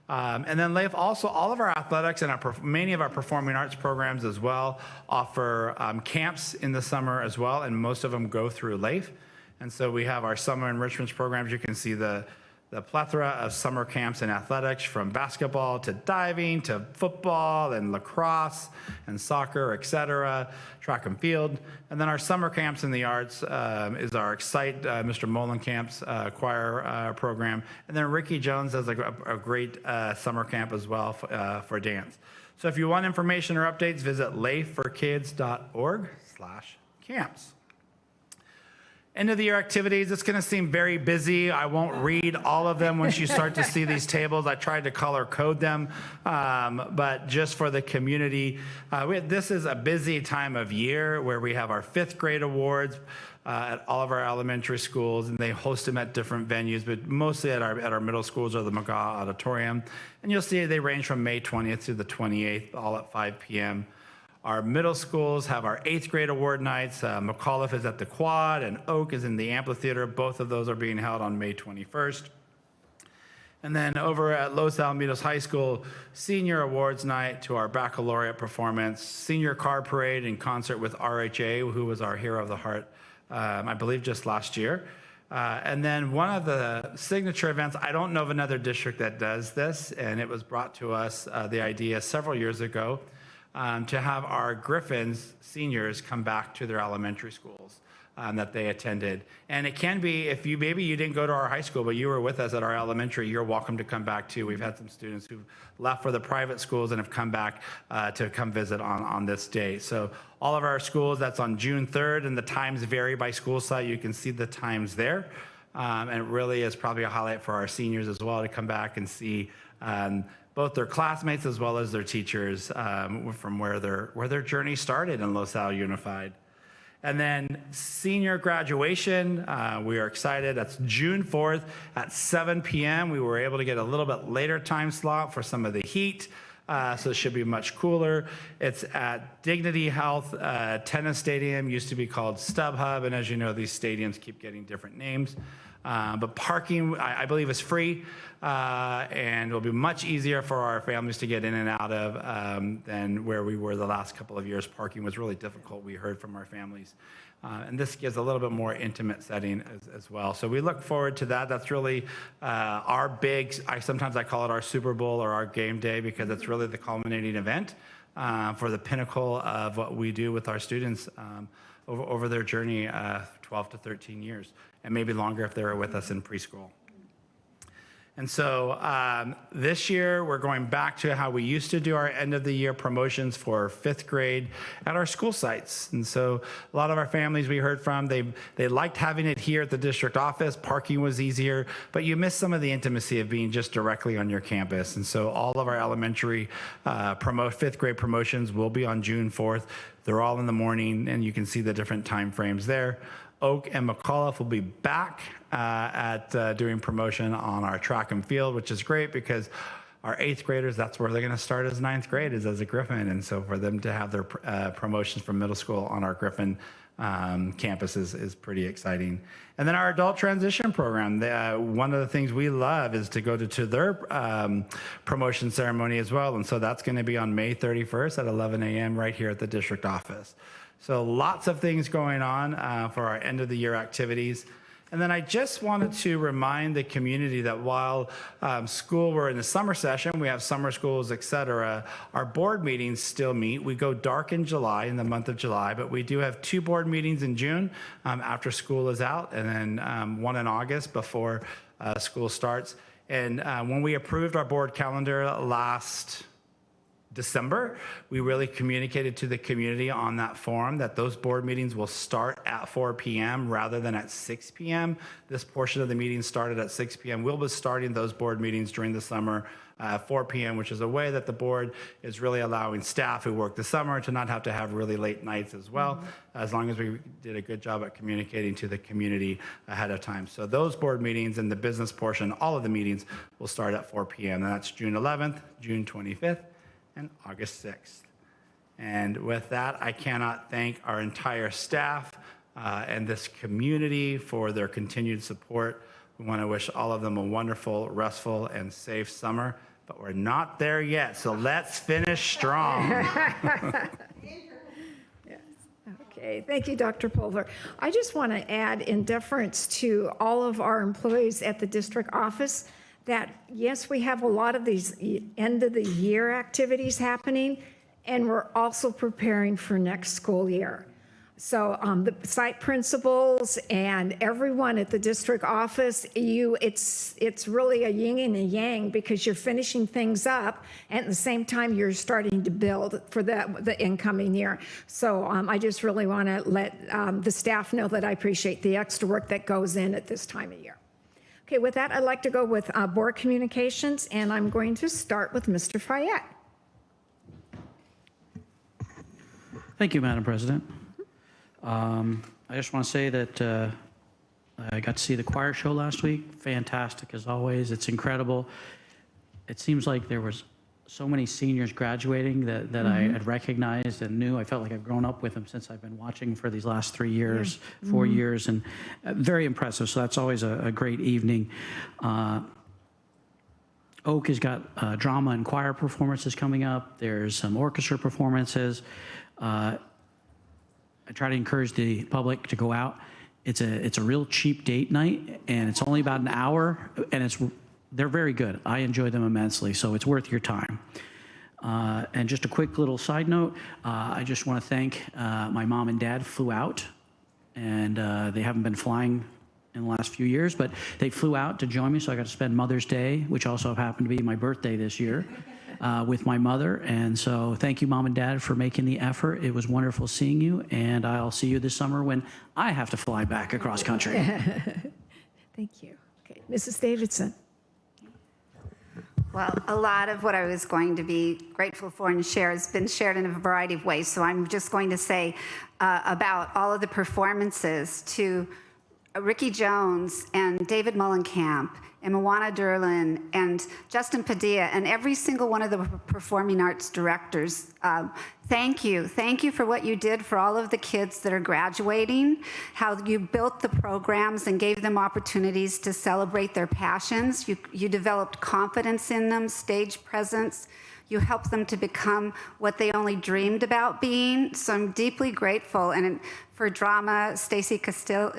And then LAIF also, all of our athletics and many of our performing arts programs as well offer camps in the summer as well, and most of them go through LAIF. And so we have our summer enrichment programs. You can see the plethora of summer camps in athletics, from basketball to diving to football and lacrosse and soccer, etc., track and field. And then our summer camps in the arts is our Excite Mr. Molenkamp's choir program. And then Ricky Jones has a great summer camp as well for dance. So if you want information or updates, visit laifforkids.org/camps. End of the year activities, it's going to seem very busy. I won't read all of them once you start to see these tables. I tried to color code them, but just for the community, this is a busy time of year where we have our 5th grade awards at all of our elementary schools, and they host them at different venues, but mostly at our middle schools or the McGaw Auditorium. And you'll see they range from May 20th to the 28th, all at 5 p.m. Our middle schools have our 8th grade award nights. McAuliffe is at the Quad and Oak is in the amphitheater. Both of those are being held on May 21st. And then over at Los Alamitos High School, senior awards night to our baccalaureate performance, senior car parade in concert with RHA, who was our Hero of the Heart, I believe just last year. And then one of the signature events, I don't know of another district that does this, and it was brought to us, the idea several years ago, to have our Griffins seniors come back to their elementary schools that they attended. And it can be, if maybe you didn't go to our high school, but you were with us at our elementary, you're welcome to come back too. We've had some students who left for the private schools and have come back to come visit on this day. So all of our schools, that's on June 3rd, and the times vary by school site. You can see the times there. And it really is probably a highlight for our seniors as well to come back and see both their classmates as well as their teachers from where their journey started in Los Al Unified. And then senior graduation, we are excited. That's June 4th at 7 p.m. We were able to get a little bit later time slot for some of the heat, so it should be much cooler. It's at Dignity Health Tennis Stadium, used to be called StubHub, and as you know, these stadiums keep getting different names. But parking, I believe, is free, and will be much easier for our families to get in and out of than where we were the last couple of years. Parking was really difficult, we heard from our families. And this gives a little bit more intimate setting as well. So we look forward to that. That's really our big, sometimes I call it our Super Bowl or our game day, because it's really the culminating event for the pinnacle of what we do with our students over their journey, 12 to 13 years, and maybe longer if they were with us in preschool. And so this year, we're going back to how we used to do our end of the year promotions for 5th grade at our school sites. And so a lot of our families we heard from, they liked having it here at the district office. Parking was easier, but you miss some of the intimacy of being just directly on your campus. And so all of our elementary 5th grade promotions will be on June 4th. They're all in the morning, and you can see the different time frames there. Oak and McAuliffe will be back at doing promotion on our track and field, which is great because our 8th graders, that's where they're going to start as 9th grade, is as a Griffin. And so for them to have their promotions from middle school on our Griffin campus is pretty exciting. And then our adult transition program, one of the things we love is to go to their promotion ceremony as well. And so that's going to be on May 31st at 11 a.m. right here at the district office. So lots of things going on for our end of the year activities. And then I just wanted to remind the community that while we're in the summer session, we have summer schools, et cetera, our board meetings still meet. We go dark in July, in the month of July, but we do have 2 board meetings in June after school is out, and then 1 in August before school starts. And when we approved our board calendar last December, we really communicated to the community on that forum that those board meetings will start at 4 p.m. rather than at 6 p.m. This portion of the meeting started at 6 p.m. We'll be starting those board meetings during the summer at 4 p.m., which is a way that the board is really allowing staff who work the summer to not have to have really late nights as well, as long as we did a good job at communicating to the community ahead of time. So those board meetings and the business portion, all of the meetings will start at 4 p.m. And that's June 11th, June 25th, and August 6th. And with that, I cannot thank our entire staff and this community for their continued support. We want to wish all of them a wonderful, restful, and safe summer, but we're not there yet, so let's finish strong. Okay, thank you, Dr. Pulver. I just want to add, in deference to all of our employees at the district office, that yes, we have a lot of these end of the year activities happening, and we're also preparing for next school year. So the site principals and everyone at the district office, it's really a yin and a yang, because you're finishing things up and at the same time you're starting to build for the incoming year. So I just really want to let the staff know that I appreciate the extra work that goes in at this time of year. Okay, with that, I'd like to go with board communications, and I'm going to start with Mr. Fayette. Thank you, Madam President. I just want to say that I got to see the choir show last week. Fantastic, as always. It's incredible. It seems like there was so many seniors graduating that I had recognized and knew. I felt like I've grown up with them since I've been watching for these last 3 years, 4 years, and very impressive. So that's always a great evening. Oak has got drama and choir performances coming up. There's some orchestra performances. I try to encourage the public to go out. It's a real cheap date night, and it's only about an hour, and they're very good. I enjoy them immensely, so it's worth your time. And just a quick little side note, I just want to thank my mom and dad flew out, and they haven't been flying in the last few years, but they flew out to join me, so I got to spend Mother's Day, which also happened to be my birthday this year, with my mother. And so thank you, Mom and Dad, for making the effort. It was wonderful seeing you, and I'll see you this summer when I have to fly back across country. Thank you. Okay, Mrs. Davidson. Well, a lot of what I was going to be grateful for and share has been shared in a variety of ways. So I'm just going to say about all of the performances to Ricky Jones and David Mullenkamp and Moana Derlin and Justin Padilla and every single one of the performing arts directors. Thank you. Thank you for what you did for all of the kids that are graduating, how you built the programs and gave them opportunities to celebrate their passions. You developed confidence in them, stage presence. You helped them to become what they only dreamed about being. So I'm deeply grateful. And for drama, Stacy Castillo,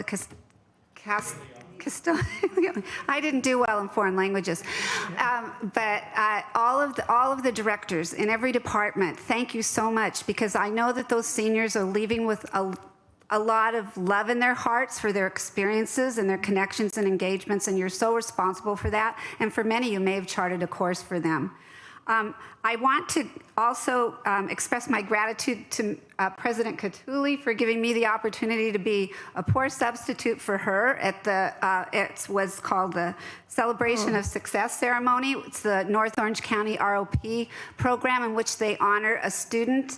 I didn't do well in foreign languages, but all of the directors in every department, thank you so much, because I know that those seniors are leaving with a lot of love in their hearts for their experiences and their connections and engagements, and you're so responsible for that. And for many, you may have charted a course for them. I want to also express my gratitude to President Catulli for giving me the opportunity to be a poor substitute for her at the, it was called the Celebration of Success Ceremony. It's the North Orange County ROP program in which they honor a student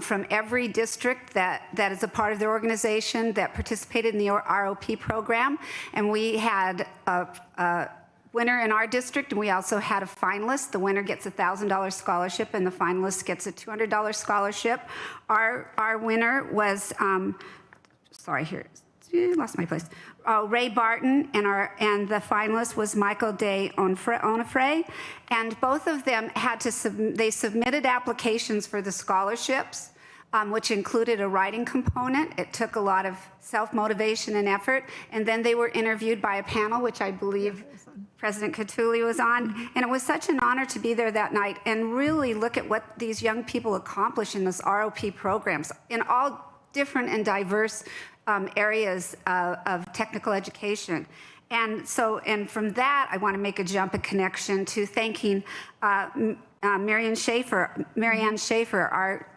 from every district that is a part of their organization that participated in the ROP program. And we had a winner in our district, and we also had a finalist. The winner gets a $1,000 scholarship, and the finalist gets a $200 scholarship. Our winner was, sorry, here, lost my place. Ray Barton, and the finalist was Michael de Onofre, and both of them had to they submitted applications for the scholarships, which included a writing component. It took a lot of self-motivation and effort, and then they were interviewed by a panel, which I believe President Catulli was on, and it was such an honor to be there that night and really look at what these young people accomplish in this ROP programs in all different and diverse areas of technical education. And so, and from that, I want to make a jump, a connection to thanking Marianne Schaefer,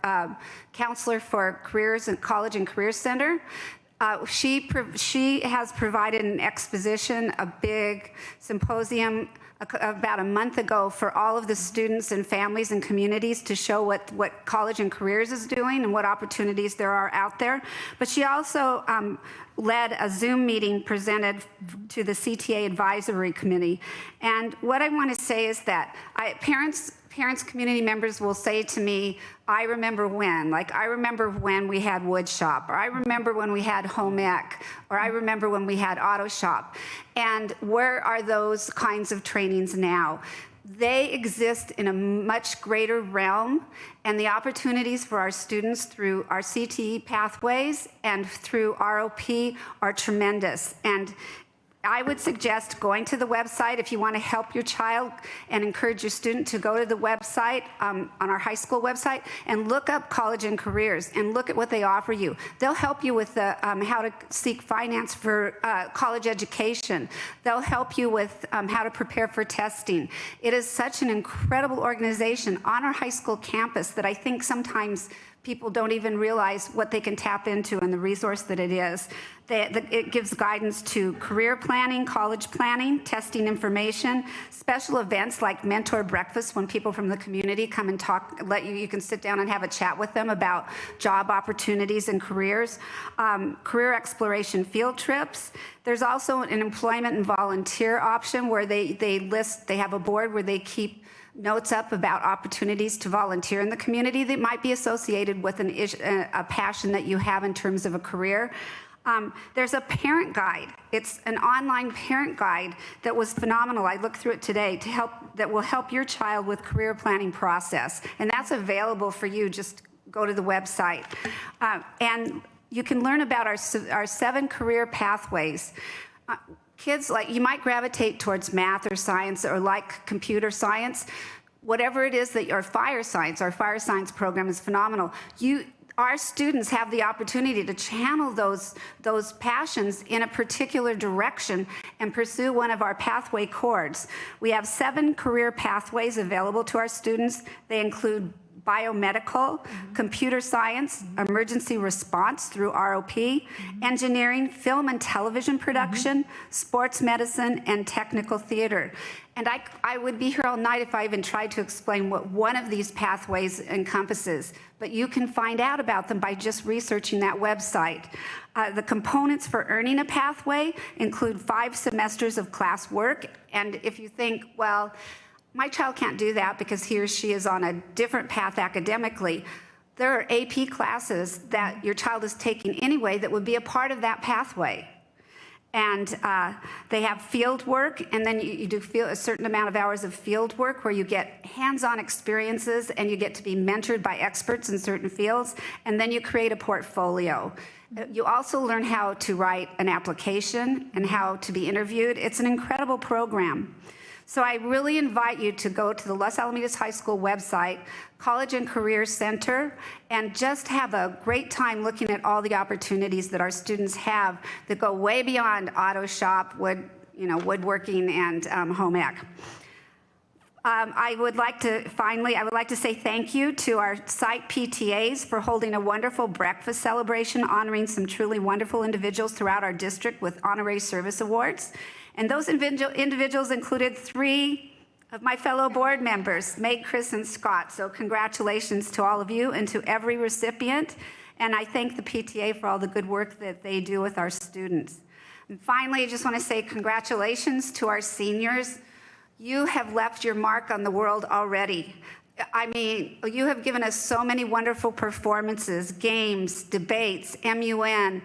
our counselor for careers and college and career center. She has provided an exposition, a big symposium about a month ago for all of the students and families and communities to show what college and careers is doing and what opportunities there are out there. But she also led a Zoom meeting presented to the CTA Advisory Committee. And what I want to say is that parents, community members will say to me, I remember when, like I remember when we had wood shop, or I remember when we had home ec, or I remember when we had auto shop. And where are those kinds of trainings now? They exist in a much greater realm, and the opportunities for our students through our CTE pathways and through ROP are tremendous. And I would suggest going to the website if you want to help your child and encourage your student to go to the website, on our high school website, and look up college and careers and look at what they offer you. They'll help you with how to seek finance for college education. They'll help you with how to prepare for testing. It is such an incredible organization on our high school campus that I think sometimes people don't even realize what they can tap into and the resource that it is. It gives guidance to career planning, college planning, testing information, special events like mentor breakfast when people from the community come and talk, you can sit down and have a chat with them about job opportunities and careers, career exploration field trips. There's also an employment and volunteer option where they have a board where they keep notes up about opportunities to volunteer in the community that might be associated with a passion that you have in terms of a career. There's a parent guide. It's an online parent guide that was phenomenal. I looked through it today that will help your child with career planning process. And that's available for you. Just go to the website. And you can learn about our 7 career pathways. Kids, you might gravitate towards math or science or like computer science. Whatever it is that our fire science program is phenomenal. Our students have the opportunity to channel those passions in a particular direction and pursue one of our pathway chords. We have 7 career pathways available to our students. They include biomedical, computer science, emergency response through ROP, engineering, film and television production, sports medicine, and technical theater. And I would be here all night if I even tried to explain what one of these pathways encompasses, but you can find out about them by just researching that website. The components for earning a pathway include 5 semesters of class work, and if you think, well, my child can't do that because he or she is on a different path academically, there are AP classes that your child is taking anyway that would be a part of that pathway. And they have field work, and then you do a certain amount of hours of field work where you get hands-on experiences and you get to be mentored by experts in certain fields, and then you create a portfolio. You also learn how to write an application and how to be interviewed. It's an incredible program. So I really invite you to go to the Los Alamitos High School website, College and Career Center, and just have a great time looking at all the opportunities that our students have that go way beyond auto shop, woodworking, and home ec. I would like to say thank you to our site PTAs for holding a wonderful breakfast celebration honoring some truly wonderful individuals throughout our district with honorary service awards. And those individuals included 3 of my fellow board members, Meg, Chris, and Scott. So congratulations to all of you and to every recipient. And I thank the PTA for all the good work that they do with our students. And finally, I just want to say congratulations to our seniors. You have left your mark on the world already. I mean, you have given us so many wonderful performances, games, debates, MUN.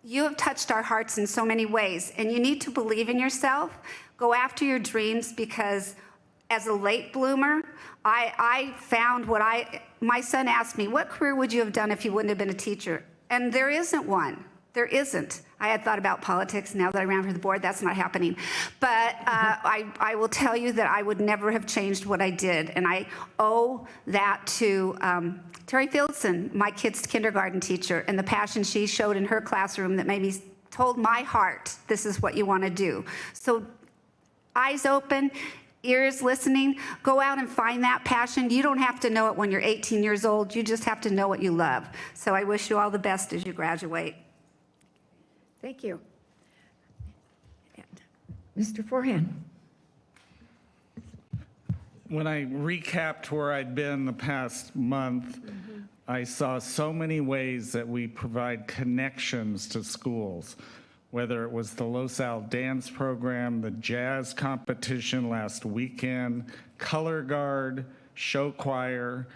You have touched our hearts in so many ways, and you need to believe in yourself. Go after your dreams, because as a late bloomer, I found my son asked me, what career would you have done if you wouldn't have been a teacher? And there isn't one. There isn't. I had thought about politics. Now that I ran for the board, that's not happening. But I will tell you that I would never have changed what I did. And I owe that to Terry Fieldson, my kid's kindergarten teacher, and the passion she showed in her classroom that maybe told my heart, this is what you want to do. So eyes open, ears listening, go out and find that passion. You don't have to know it when you're 18 years old. You just have to know what you love. So I wish you all the best as you graduate. Thank you. And Mr. Forehand. When I recapped where I'd been the past month, I saw so many ways that we provide connections to schools, whether it was the Los Al dance program, the jazz competition last weekend, color guard, show choir,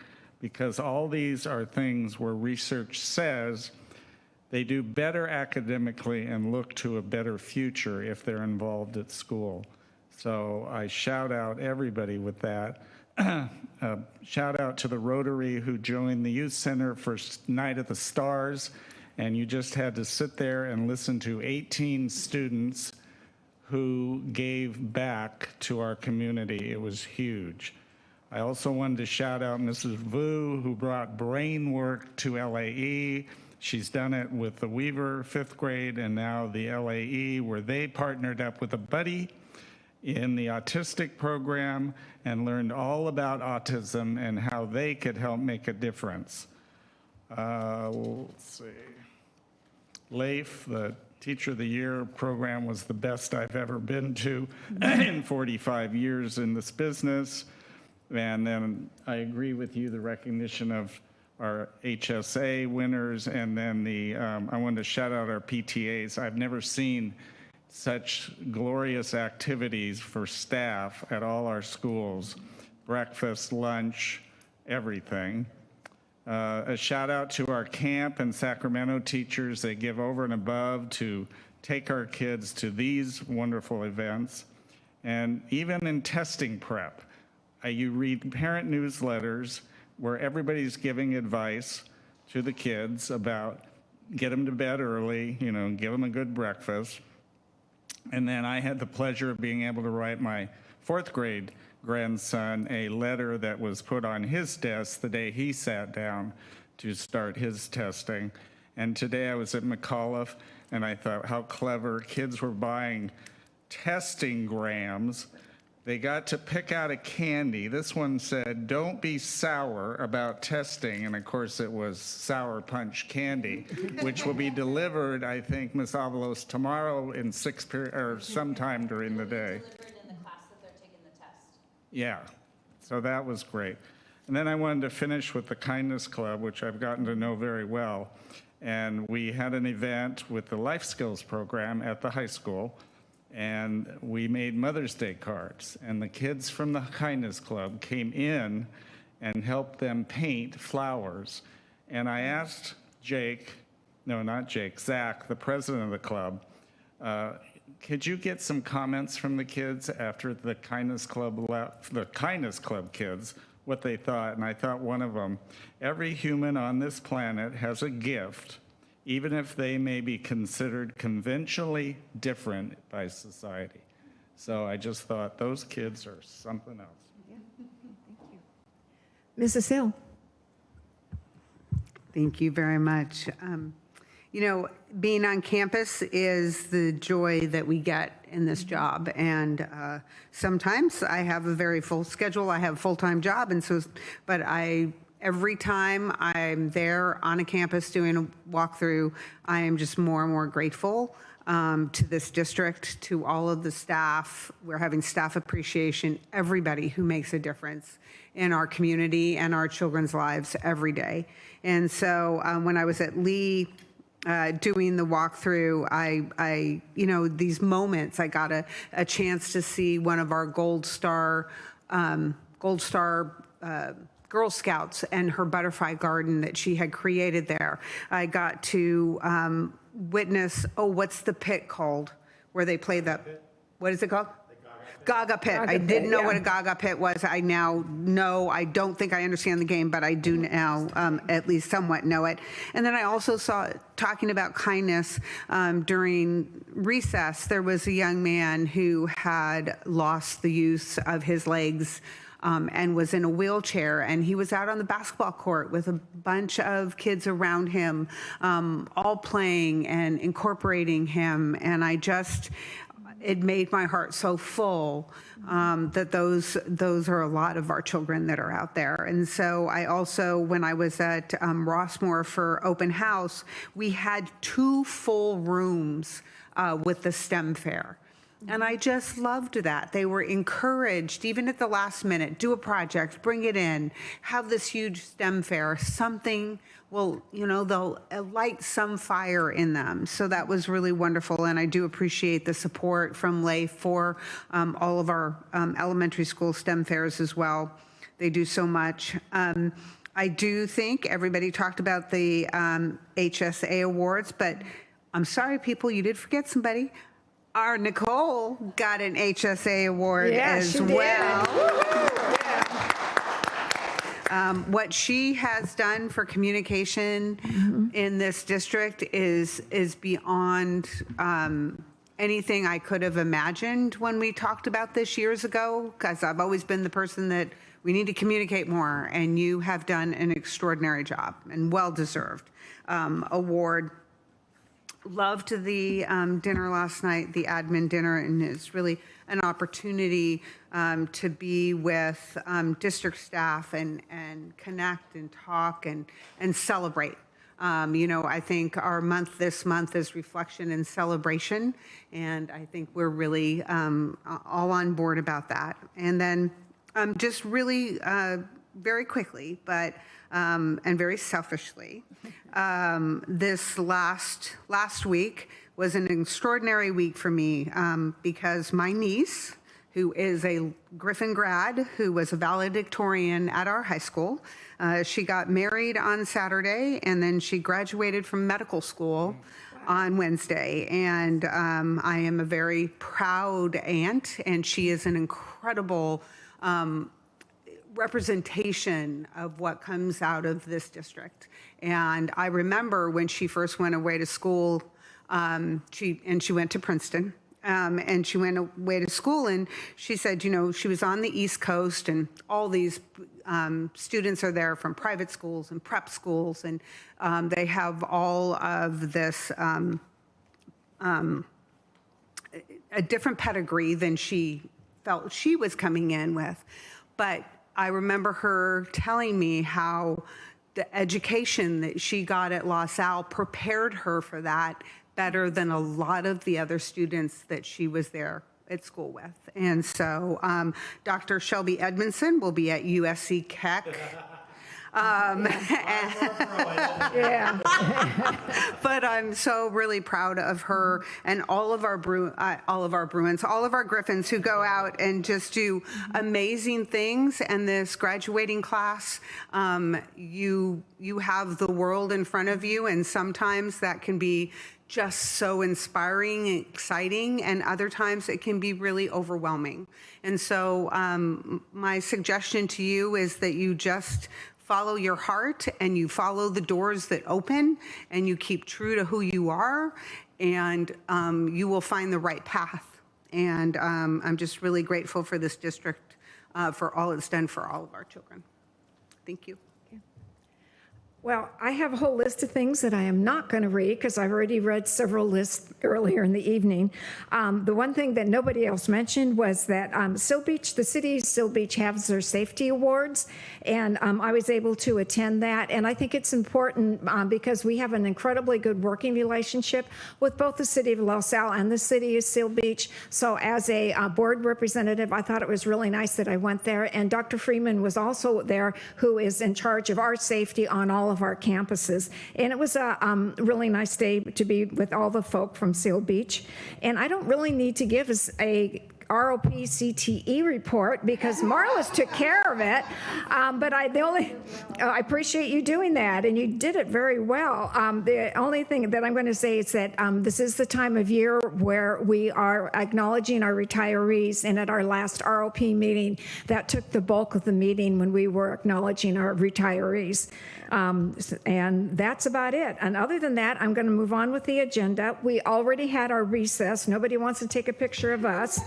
because all these are things where research says they do better academically and look to a better future if they're involved at school. So I shout out everybody with that. Shout out to the Rotary who joined the Youth Center for Night at the Stars, and you just had to sit there and listen to 18 students who gave back to our community. It was huge. I also wanted to shout out Mrs. Vu, who brought brain work to LAE. She's done it with the Weaver 5th grade and now the LAE, where they partnered up with a buddy in the autistic program and learned all about autism and how they could help make a difference. Let's see. Leif, the Teacher of the Year program, was the best I've ever been to in 45 years in this business. And then I agree with you, the recognition of our HSA winners, and then I wanted to shout out our PTAs. I've never seen such glorious activities for staff at all our schools, breakfast, lunch, everything. A shout out to our camp and Sacramento teachers. They give over and above to take our kids to these wonderful events. And even in testing prep, you read parent newsletters where everybody's giving advice to the kids about get them to bed early, give them a good breakfast. And then I had the pleasure of being able to write my 4th grade grandson a letter that was put on his desk the day he sat down to start his testing. And today I was at McAuliffe, and I thought how clever. Kids were buying testing grams. They got to pick out a candy. This one said, "Don't be sour about testing." And of course it was Sour Punch candy, which will be delivered, I think, Ms. Avalos, tomorrow in or sometime during the day. Delivered in the class that they're taking the test. Yeah, so that was great. And then I wanted to finish with the Kindness Club, which I've gotten to know very well. And we had an event with the Life Skills program at the high school. And we made Mother's Day cards, and the kids from the Kindness Club came in and helped them paint flowers. And I asked Zach, the president of the club, could you get some comments from the kids after the Kindness Club left, the Kindness Club kids, what they thought? And I thought one of them, every human on this planet has a gift, even if they may be considered conventionally different by society. So I just thought those kids are something else. Mrs. Hill. Thank you very much. You know, being on campus is the joy that we get in this job. And sometimes I have a very full schedule. I have a full-time job. And so, but every time I'm there on a campus doing a walkthrough, I am just more and more grateful to this district, to all of the staff. We're having staff appreciation, everybody who makes a difference in our community and our children's lives every day. And so when I was at Lee doing the walkthrough, I you know, these moments, I got a chance to see one of our Gold Star Girl Scouts and her butterfly garden that she had created there. I got to witness, what's the pit called where they play that? What is it called? Gaga pit. I didn't know what a Gaga pit was. I now know. I don't think I understand the game, but I do now at least somewhat know it. And then I also saw, talking about kindness, during recess, there was a young man who had lost the use of his legs and was in a wheelchair, and he was out on the basketball court with a bunch of kids around him, all playing and incorporating him. And it made my heart so full that those are a lot of our children that are out there. And so I also, when I was at Rossmore for open house, we had 2 full rooms with the STEM fair. And I just loved that. They were encouraged, even at the last minute, do a project, bring it in, have this huge STEM fair, something will, you know, they'll light some fire in them. So that was really wonderful. And I do appreciate the support from Lay for all of our elementary school STEM fairs as well. They do so much. I do think everybody talked about the HSA awards, but I'm sorry, people, you did forget somebody. Our Nicole got an HSA award as well. What she has done for communication in this district is beyond anything I could have imagined when we talked about this years ago, because I've always been the person that we need to communicate more, and you have done an extraordinary job and well-deserved award. Loved the dinner last night, the admin dinner, and it's really an opportunity to be with district staff and connect and talk and celebrate. You know, I think our this month is reflection and celebration, and I think we're really all on board about that. And then just really very quickly, but and very selfishly, this last week was an extraordinary week for me because my niece, who is a Griffin grad, who was a valedictorian at our high school, she got married on Saturday, and then she graduated from medical school on Wednesday. And I am a very proud aunt, and she is an incredible representation of what comes out of this district. And I remember when she first went away to school, she went to Princeton, and she went away to school, and she said, you know, she was on the East Coast, and all these students are there from private schools and prep schools, and they have all of this a different pedigree than she felt she was coming in with. But I remember her telling me how the education that she got at LaSalle prepared her for that better than a lot of the other students that she was there at school with. And so Dr. Shelby Edmondson will be at USC Keck. But I'm so really proud of her and all of our Bruins, all of our Griffins who go out and just do amazing things. And this graduating class, you have the world in front of you, and sometimes that can be just so inspiring and exciting, and other times it can be really overwhelming. And so my suggestion to you is that you just follow your heart, and you follow the doors that open, and you keep true to who you are, and you will find the right path. And I'm just really grateful for this district for all it's done for all of our children. Thank you. Well, I have a whole list of things that I am not going to read because I've already read several lists earlier in the evening. The one thing that nobody else mentioned was that Seal Beach, the city of Seal Beach has their safety awards, and I was able to attend that. And I think it's important because we have an incredibly good working relationship with both the city of LaSalle and the city of Seal Beach. So as a board representative, I thought it was really nice that I went there. And Dr. Freeman was also there, who is in charge of our safety on all of our campuses. And it was a really nice day to be with all the folk from Seal Beach. And I don't really need to give us a ROP-CTE report because Marlis took care of it. But I appreciate you doing that, and you did it very well. The only thing that I'm going to say is that this is the time of year where we are acknowledging our retirees, and at our last ROP meeting, that took the bulk of the meeting when we were acknowledging our retirees. And that's about it. And other than that, I'm going to move on with the agenda. We already had our recess. Nobody wants to take a picture of us.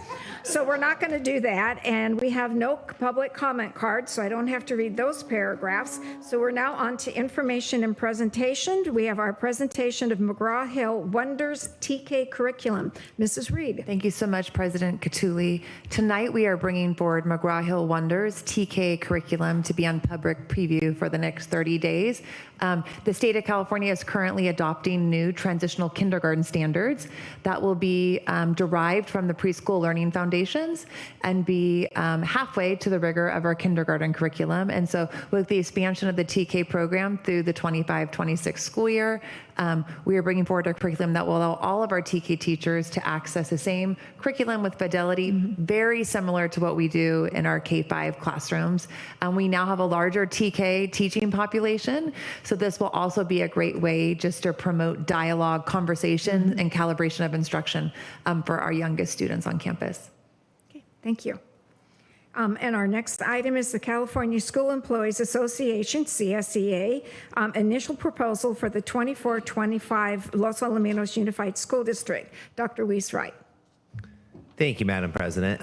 So we're not going to do that. And we have no public comment cards, so I don't have to read those paragraphs. So we're now on to information and presentation. We have our presentation of McGraw-Hill Wonders TK curriculum. Mrs. Reed. Thank you so much, President Catulli. Tonight we are bringing forward McGraw-Hill Wonders TK curriculum to be on public preview for the next 30 days. The state of California is currently adopting new transitional kindergarten standards that will be derived from the preschool learning foundations and be halfway to the rigor of our kindergarten curriculum. And so with the expansion of the TK program through the 25-26 school year, we are bringing forward a curriculum that will allow all of our TK teachers to access the same curriculum with fidelity, very similar to what we do in our K-5 classrooms. We now have a larger TK teaching population, so this will also be a great way just to promote dialogue, conversation, and calibration of instruction for our youngest students on campus. Okay, thank you. And our next item is the California School Employees Association, CSEA, initial proposal for the 24-25 Los Alamitos Unified School District. Dr. Weiss-Wright. Thank you, Madam President.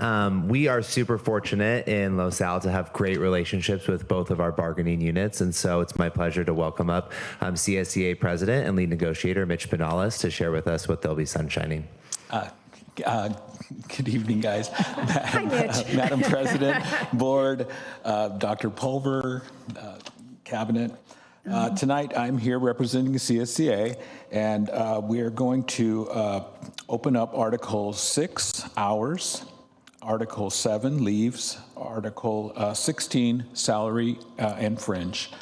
We are super fortunate in LaSalle to have great relationships with both of our bargaining units, and so it's my pleasure to welcome up CSEA President and Lead Negotiator Mitch Pinales to share with us what they'll be sunshining. Good evening, guys. Hi, Mitch. Madam President, Board, Dr. Pulver, Cabinet. Tonight, I'm here representing CSCA, and we are going to open up Article 6, hours, Article 7, leaves, Article 16, salary and fringe.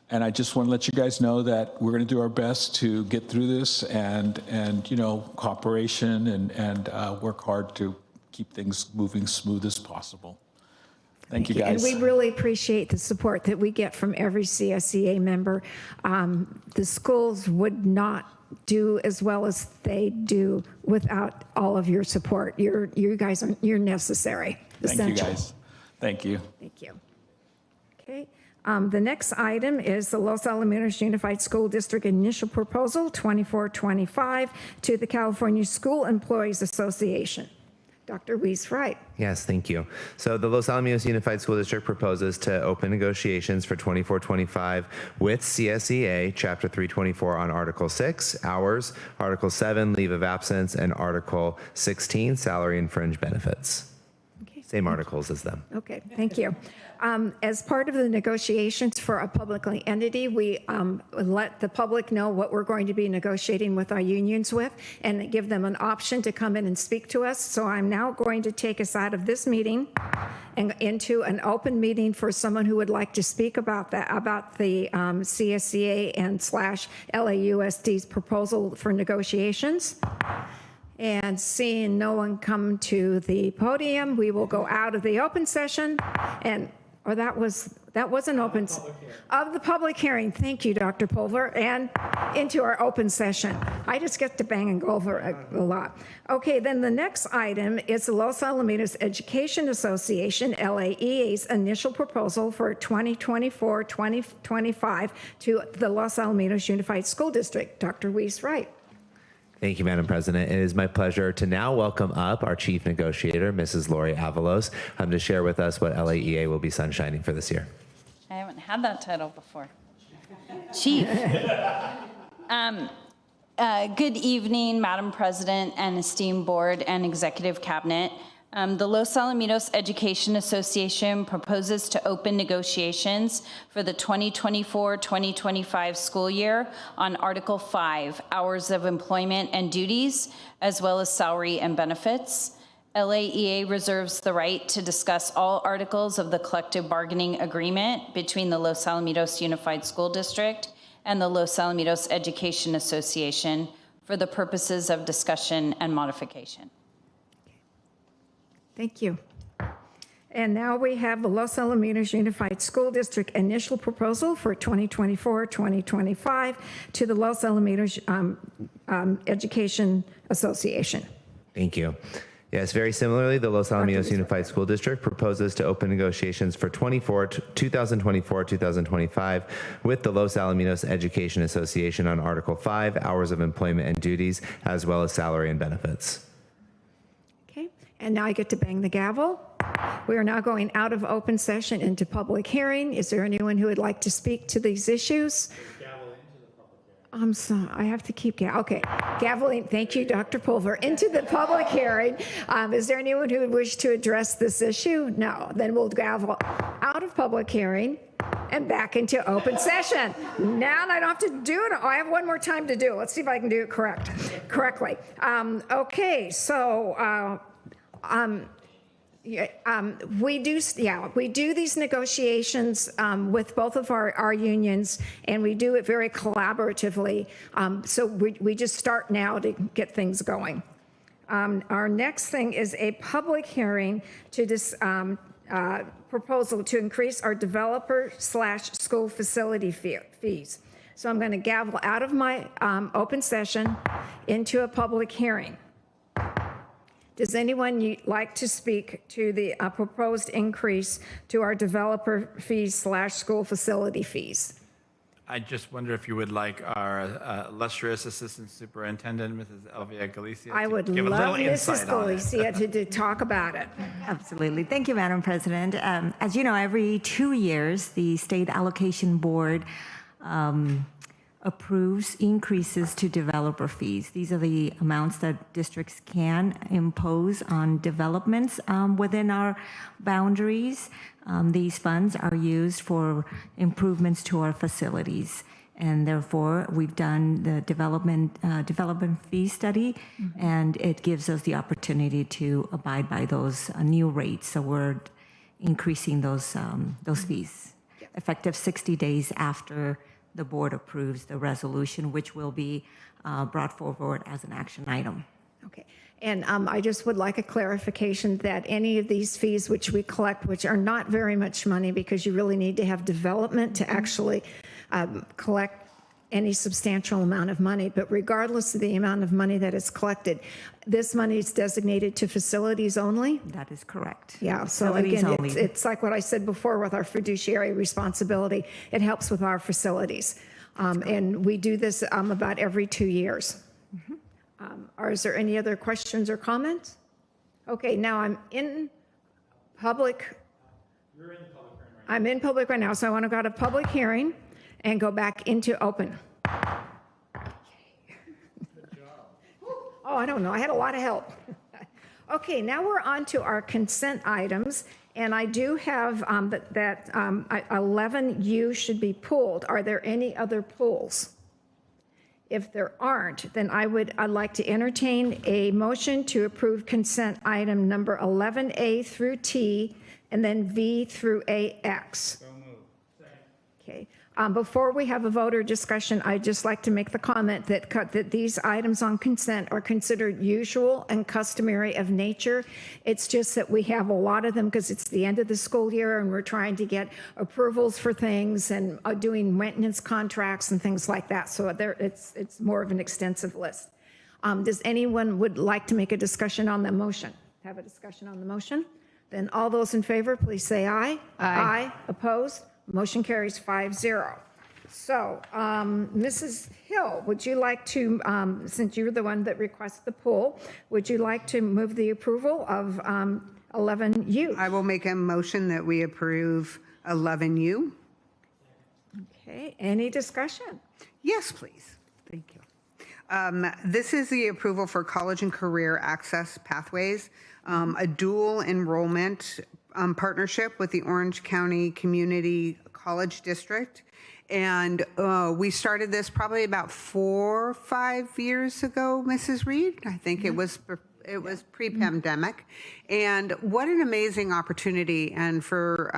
And I just want to let you guys know that we're going to do our best to get through this and you know, cooperation and work hard to keep things moving smooth as possible. Thank you, guys. And we really appreciate the support that we get from every CSEA member. The schools would not do as well as they do without all of your support. You guys you're necessary. Thank you, guys. Thank you. Thank you. Okay. The next item is the Los Alamitos Unified School District initial proposal 24-25 to the California School Employees Association. Dr. Weiss-Wright. Yes, thank you. So the Los Alamitos Unified School District proposes to open negotiations for 24-25 with CSEA, Chapter 324 on Article 6, hours, Article 7, leave of absence, and Article 16, salary and fringe benefits. Okay. Same articles as them. Okay, thank you. As part of the negotiations for a public entity, we let the public know what we're going to be negotiating with our unions with and give them an option to come in and speak to us. So I'm now going to take us out of this meeting and into an open meeting for someone who would like to speak about that, about the CSCA and / LAUSD's proposal for negotiations. And seeing no one come to the podium, we will go out of the open session that was an open of the public hearing. Thank you, Dr. Pulver, and into our open session. I just get to bang and go over a lot. Okay, then the next item is the Los Alamitos Education Association, LAEA's initial proposal for 2024-2025 to the Los Alamitos Unified School District. Dr. Weiss-Wright. Thank you, Madam President. It is my pleasure to now welcome up our Chief Negotiator, Mrs. Lori Avalos, to share with us what LAEA will be sunshining for this year. I haven't had that title before. Chief. Good evening, Madam President and esteemed board and executive cabinet. The Los Alamitos Education Association proposes to open negotiations for the 2024-2025 school year on Article 5, Hours of Employment and Duties, as well as salary and benefits. LAEA reserves the right to discuss all articles of the collective bargaining agreement between the Los Alamitos Unified School District and the Los Alamitos Education Association for the purposes of discussion and modification. Thank you. And now we have the Los Alamitos Unified School District initial proposal for 2024-2025 to the Los Alamitos Education Association. Thank you. Yes, very similarly, the Los Alamitos Unified School District proposes to open negotiations for 2024-2025 with the Los Alamitos Education Association on Article 5, Hours of Employment and Duties, as well as salary and benefits. Okay, and now I get to bang the gavel. We are now going out of open session into public hearing. Is there anyone who would like to speak to these issues? I'm sorry, I have to keep, okay, gaveling, thank you, Dr. Pulver, into the public hearing. Is there anyone who would wish to address this issue? No, then we'll gavel out of public hearing and back into open session. Now I don't have to do it. I have one more time to do it. Let's see if I can do it correctly. Okay, so we do these negotiations with both of our unions, and we do it very collaboratively. So we just start now to get things going. Our next thing is a public hearing to this proposal to increase our developer/school facility fees. So I'm going to gavel out of my open session into a public hearing. Does anyone like to speak to the proposed increase to our developer fees/school facility fees? I just wonder if you would like our illustrious Assistant Superintendent, Mrs. Elvia Galicia, I would give love a little Mrs. insight on it. Galicia to talk about it. Absolutely. Thank you, Madam President. As you know, every 2 years, the State Allocation Board approves increases to developer fees. These are the amounts that districts can impose on developments within our boundaries. These funds are used for improvements to our facilities. And therefore, we've done the development fee study, and it gives us the opportunity to abide by those new rates. So we're increasing those fees effective 60 days after the board approves the resolution, which will be brought forward as an action item. Okay. And I just would like a clarification that any of these fees which we collect, which are not very much money because you really need to have development to actually collect any substantial amount of money, but regardless of the amount of money that is collected, this money is designated to facilities only? That is correct. Yeah, so Facilities again, only. it's like what I said before with our fiduciary responsibility. It helps with our facilities. And we do this about every 2 years. Is there any other questions or comments? Okay, now I'm in public. You're in public right now. I'm in public right now, so I want to go to public hearing and go back into open. Good job. Oh, I don't know. I had a lot of help. Okay, now we're on to our consent items, and I do have that 11U should be pulled. Are there any other pulls? If there aren't, then I'd like to entertain a motion to approve consent item number 11A through T, and then V through AX. So moved. Okay. Before we have a voter discussion, I'd just like to make the comment that these items on consent are considered usual and customary of nature. It's just that we have a lot of them because it's the end of the school year and we're trying to get approvals for things and doing maintenance contracts and things like that. So it's more of an extensive list. Does anyone would like to make a discussion on the motion? Have a discussion on the motion? Then all those in favor, please say aye. Aye. Opposed? Motion carries 5-0. So, Mrs. Hill, would you like to, since you're the one that requests the poll, would you like to move the approval of 11U? I will make a motion that we approve 11U. Okay, any discussion? Yes, please. Thank you. This is the approval for college and career access pathways, a dual enrollment partnership with the Orange County Community College District. And we started this probably about 4 or 5 years ago, Mrs. Reed. I think it was pre-pandemic. And what an amazing opportunity. And for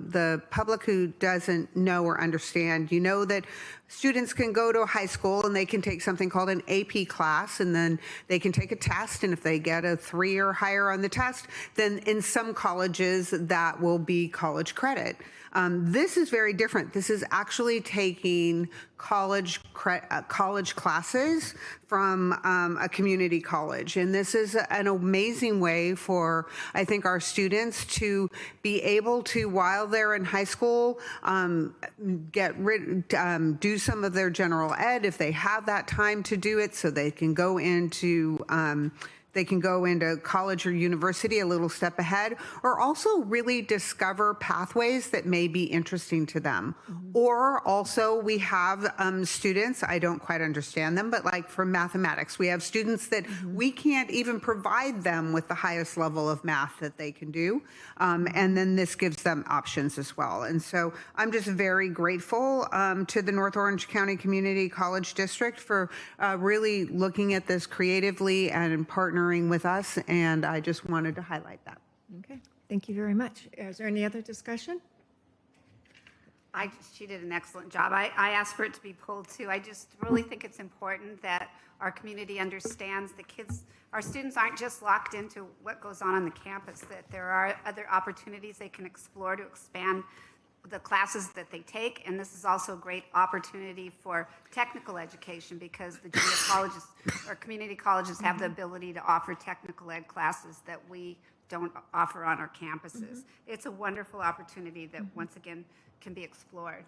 the public who doesn't know or understand, you know that students can go to a high school and they can take something called an AP class, and then they can take a test. And if they get a 3 or higher on the test, then in some colleges that will be college credit. This is very different. This is actually taking college classes from a community college. And this is an amazing way for, I think, our students to be able to, while they're in high school, do some of their general ed if they have that time to do it, so they can go into college or university a little step ahead, or also really discover pathways that may be interesting to them. Or also we have students, I don't quite understand them, but like for mathematics, we have students that we can't even provide them with the highest level of math that they can do. And then this gives them options as well. And so I'm just very grateful to the North Orange County Community College District for really looking at this creatively and partnering with us, and I just wanted to highlight that. Okay, thank you very much. Is there any other discussion? She did an excellent job. I asked for it to be pulled too. I just really think it's important that our community understands the kids, our students aren't just locked into what goes on the campus, that there are other opportunities they can explore to expand the classes that they take. And this is also a great opportunity for technical education, because the junior colleges or community colleges have the ability to offer technical ed classes that we don't offer on our campuses. It's a wonderful opportunity that once again can be explored.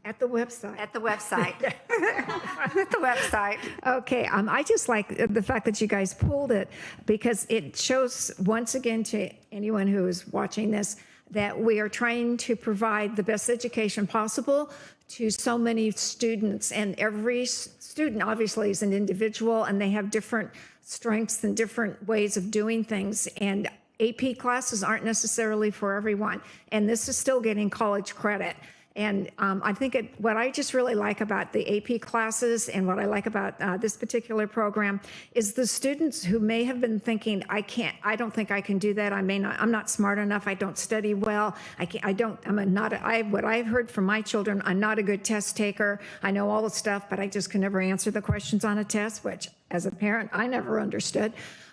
At the website. At the website. At the website. Okay, I just like the fact that you guys pulled it, because it shows once again to anyone who is watching this that we are trying to provide the best education possible to so many students. And every student obviously is an individual, and they have different strengths and different ways of doing things. And AP classes aren't necessarily for everyone. And this is still getting college credit. And I think what I just really like about the AP classes, and what I like about this particular program, is the students who may have been thinking, I don't think I can do that. I'm not smart enough. I don't study well. What I've heard from my children, I'm not a good test taker. I know all the stuff, but I just can never answer the questions on a test, which as a parent, I never understood.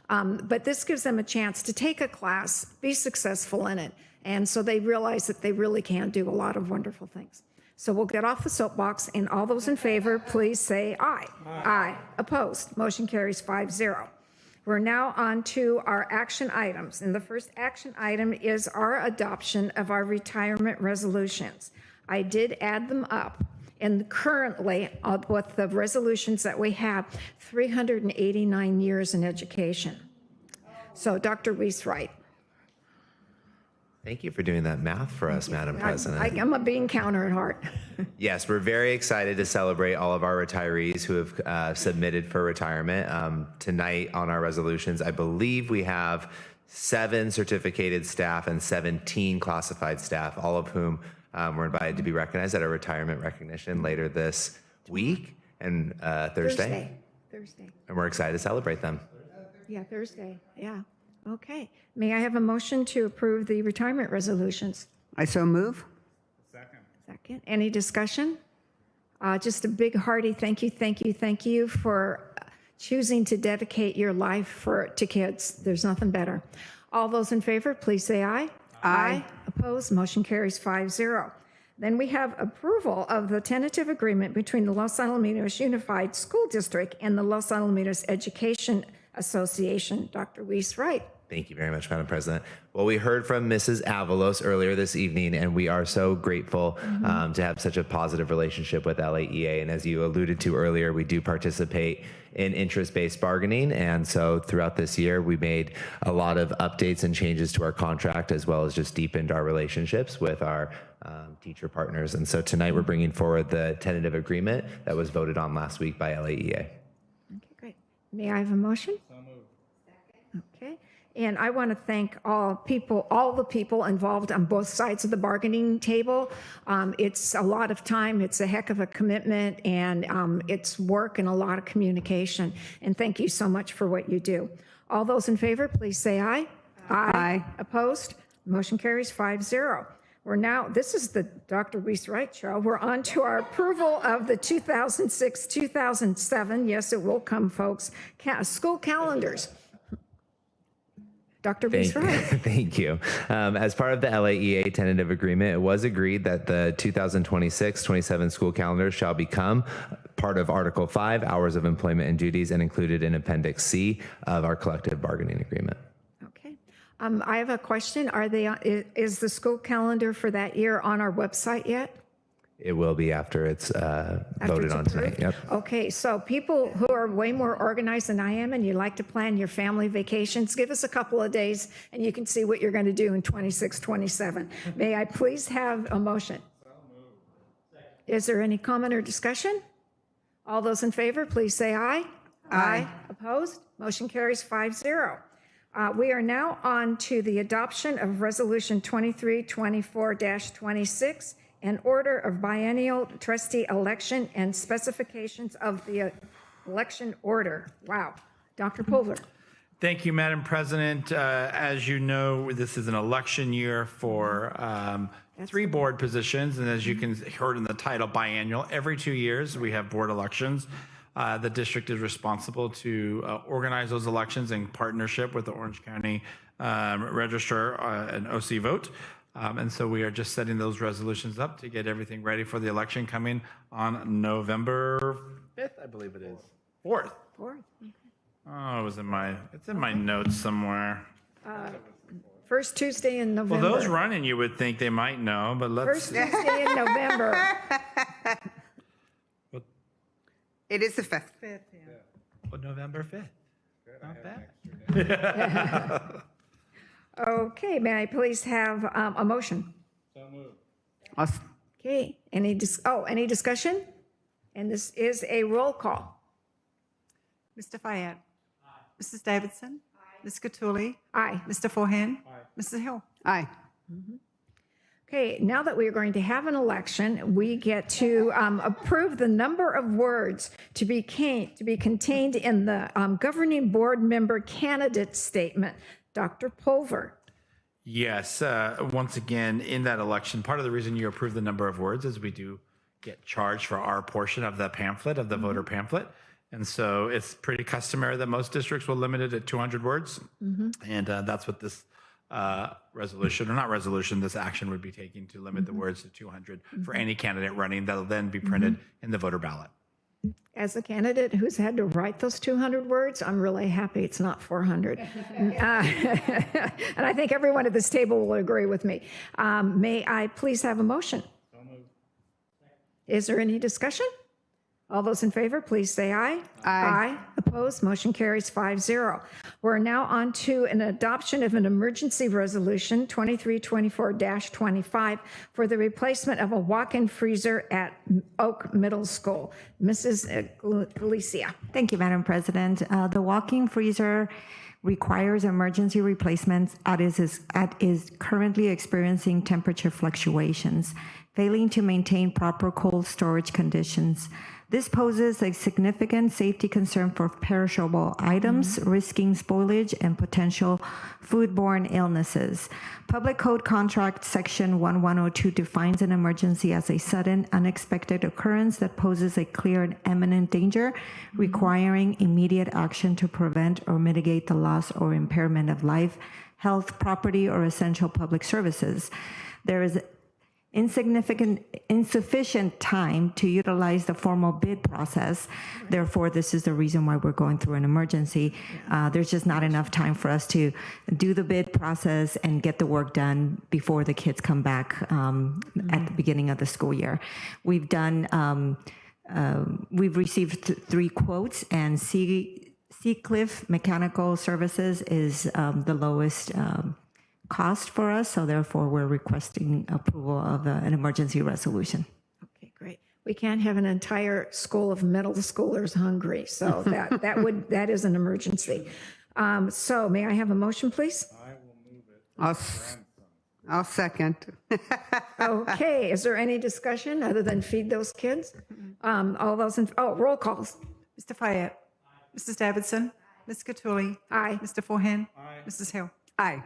But this gives them a chance to take a class, be successful in it. And so they realize that they really can do a lot of wonderful things. So we'll get off the soapbox, and all those in favor, please say aye. Aye. Opposed? Motion carries 5-0. We're now on to our action items. And the first action item is our adoption of our retirement resolutions. I did add them up. And currently, with the resolutions that we have, 389 years in education. So Dr. Weiss-Wright. Thank you for doing that math for us, Madam President. I'm a bean counter at heart. Yes, we're very excited to celebrate all of our retirees who have submitted for retirement. Tonight on our resolutions, I believe we have 7 certificated staff and 17 classified staff, all of whom were invited to be recognized at a retirement recognition later this week and Thursday. And we're excited to celebrate them. Yeah, Thursday. Yeah. Okay. May I have a motion to approve the retirement resolutions? I so move. Second. Any discussion? Just a big hearty thank you for choosing to dedicate your life to kids. There's nothing better. All those in favor, please say aye. Aye. Opposed? Motion carries 5-0. Then we have approval of the tentative agreement between the Los Alamitos Unified School District and the Los Alamitos Education Association. Dr. Weiss-Wright. Thank you very much, Madam President. Well, we heard from Mrs. Avalos earlier this evening, and we are so grateful to have such a positive relationship with LAEA. And as you alluded to earlier, we do participate in interest-based bargaining. And so throughout this year, we made a lot of updates and changes to our contract, as well as just deepened our relationships with our teacher partners. And so tonight we're bringing forward the tentative agreement that was voted on last week by LAEA. Okay, great. May I have a motion? So moved. Okay. And I want to thank all the people involved on both sides of the bargaining table. It's a lot of time, it's a heck of a commitment, and it's work and a lot of communication. And thank you so much for what you do. All those in favor, please say aye. Aye. Opposed? Motion carries 5-0. We're now, this is the Dr. Weiss-Wright show. We're on to our approval of the 2006-2007, yes, it will come, folks, school calendars. Dr. Weiss-Wright. Thank you. As part of the LAEA tentative agreement, it was agreed that the 2026-27 school calendar shall become part of Article 5, Hours of Employment and Duties, and included in Appendix C of our collective bargaining agreement. Okay. I have a question. Is the school calendar for that year on our website yet? It will be after it's voted on tonight. Yep. Okay, so people who are way more organized than I am and you like to plan your family vacations, give us a couple of days and you can see what you're going to do in 26, 27. May I please have a motion? Is there any comment or discussion? All those in favor, please say aye. Aye. Opposed? Motion carries 5-0. We are now on to the adoption of Resolution 2324-26, an order of biennial trustee election and specifications of the election order. Wow. Dr. Pulver. Thank you, Madam President. As you know, this is an election year for 3 board positions. And as you can heard in the title, biennial. Every 2 years, we have board elections. The district is responsible to organize those elections in partnership with the Orange County Register and OC Vote. And so we are just setting those resolutions up to get everything ready for the election coming on November 5th, I believe it is. 4th. 4th. Okay. Oh, it's in my notes somewhere. First Tuesday in November. Well, those running, you would think they might know, but let's. First Tuesday in November. It is the 5th. Yeah. Well, November 5th. Not bad. Okay, may I please have a motion? So moved. Okay, any discussion? And this is a roll call. Mr. Fayette. Aye. Mrs. Davidson. Aye. Ms. Cattouli. Aye. Mr. Forehand. Aye. Mrs. Hill. Aye. Okay, now that we are going to have an election, we get to approve the number of words to be contained in the governing board member candidate statement. Dr. Pulver. Yes, once again, in that election, part of the reason you approve the number of words is we do get charged for our portion of the pamphlet, of the voter pamphlet. And so it's pretty customary that most districts will limit it at 200 words. And that's what this resolution, or not resolution, this action would be taking to limit the words to 200 for any candidate running. That'll then be printed in the voter ballot. As a candidate who's had to write those 200 words, I'm really happy it's not 400. And I think everyone at this table will agree with me. May I please have a motion? So moved. Is there any discussion? All those in favor, please say aye. Aye. Opposed? Motion carries 5-0. We're now on to an adoption of an emergency resolution 2324-25 for the replacement of a walk-in freezer at Oak Middle School. Mrs. Galicia. Thank you, Madam President. The walk-in freezer requires emergency replacements as is currently experiencing temperature fluctuations, failing to maintain proper cold storage conditions. This poses a significant safety concern for perishable items, risking spoilage and potential foodborne illnesses. Public Code Contract Section 1102 defines an emergency as a sudden, unexpected occurrence that poses a clear and imminent danger, requiring immediate action to prevent or mitigate the loss or impairment of life, health, property, or essential public services. There is insufficient time to utilize the formal bid process. Therefore, this is the reason why we're going through an emergency. There's just not enough time for us to do the bid process and get the work done before the kids come back at the beginning of the school year. We've received 3 quotes, and Seacliff Mechanical Services is the lowest cost for us, so therefore we're requesting approval of an emergency resolution. Okay, great. We can't have an entire school of middle schoolers hungry, so that is an emergency. So may I have a motion, please? I will move it. I'll second. Okay, is there any discussion other than feed those kids? All those roll calls. Mr. Fayette. Mrs. Davidson. Ms. Cattouli. Aye. Mr. Forehand. Mrs. Hill. Aye.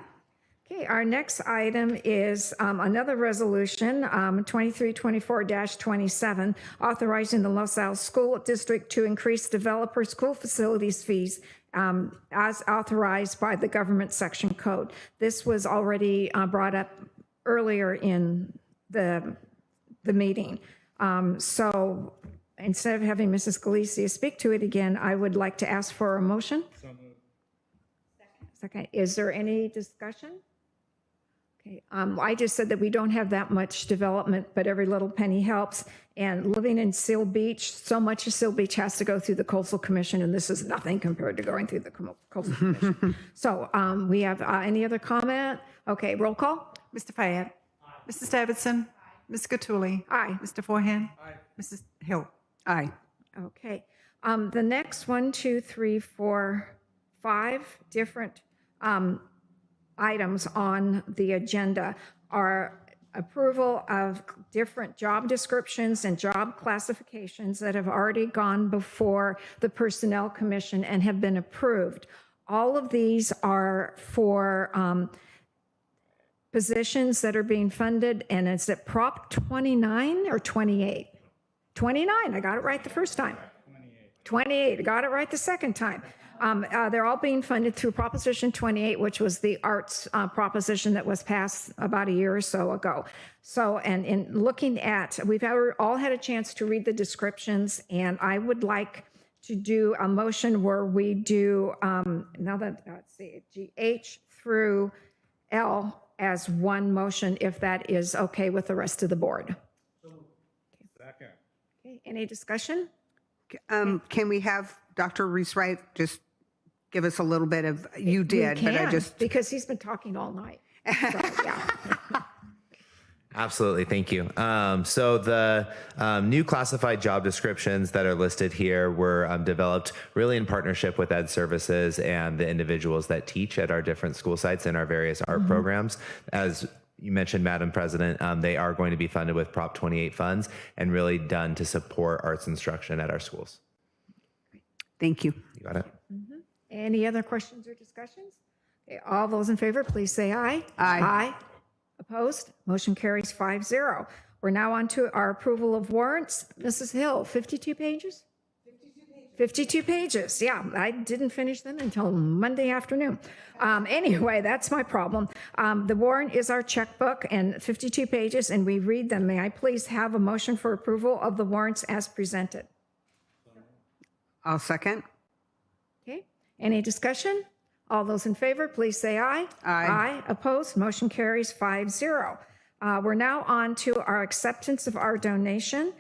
Okay, our next item is another resolution, 2324-27, authorizing the Los Al School District to increase developer school facilities fees as authorized by the government section code. This was already brought up earlier in the meeting. So instead of having Mrs. Galicia speak to it again, I would like to ask for a motion. So moved. Second. Is there any discussion? Okay, I just said that we don't have that much development, but every little penny helps. And living in Seal Beach, so much of Seal Beach has to go through the Coastal Commission, and this is nothing compared to going through the Coastal Commission. So we have any other comment? Okay, roll call. Mr. Fayette. Mrs. Davidson. Ms. Cattouli. Aye. Mr. Forehand. Mrs. Hill. Aye. Okay. The next 1, 2, 3, 4, 5 different items on the agenda are approval of different job descriptions and job classifications that have already gone before the Personnel Commission and have been approved. All of these are for positions that are being funded, and it's at Prop 29 or 28? 29, I got it right the first time. 28, I got it right the second time. They're all being funded through Proposition 28, which was the arts proposition that was passed about a year or so ago. So, and in looking at, we've all had a chance to read the descriptions, and I would like to do a motion where we do, now that, let's see, H through L as one motion, if that is okay with the rest of the board. Second. Okay, any discussion? Can we have Dr. Reese-Wright just give us a little bit of, you did, We can, but I just. because he's been talking all night. So, yeah. Absolutely, thank you. So the new classified job descriptions that are listed here were developed really in partnership with Ed Services and the individuals that teach at our different school sites and our various art programs. As you mentioned, Madam President, they are going to be funded with Prop 28 funds and really done to support arts instruction at our schools. Thank you. You got it. Any other questions or discussions? Okay, all those in favor, please say aye. Aye. Aye. Opposed? Motion carries 5-0. We're now on to our approval of warrants. Mrs. Hill, 52 pages? 52 pages. Yeah, I didn't finish them until Monday afternoon. Anyway, that's my problem. The warrant is our checkbook and 52 pages, and we read them. May I please have a motion for approval of the warrants as presented? I'll second. Okay, any discussion? All those in favor, please say aye. Aye. Aye. Opposed? Motion carries 5-0. We're now on to our acceptance of our donation.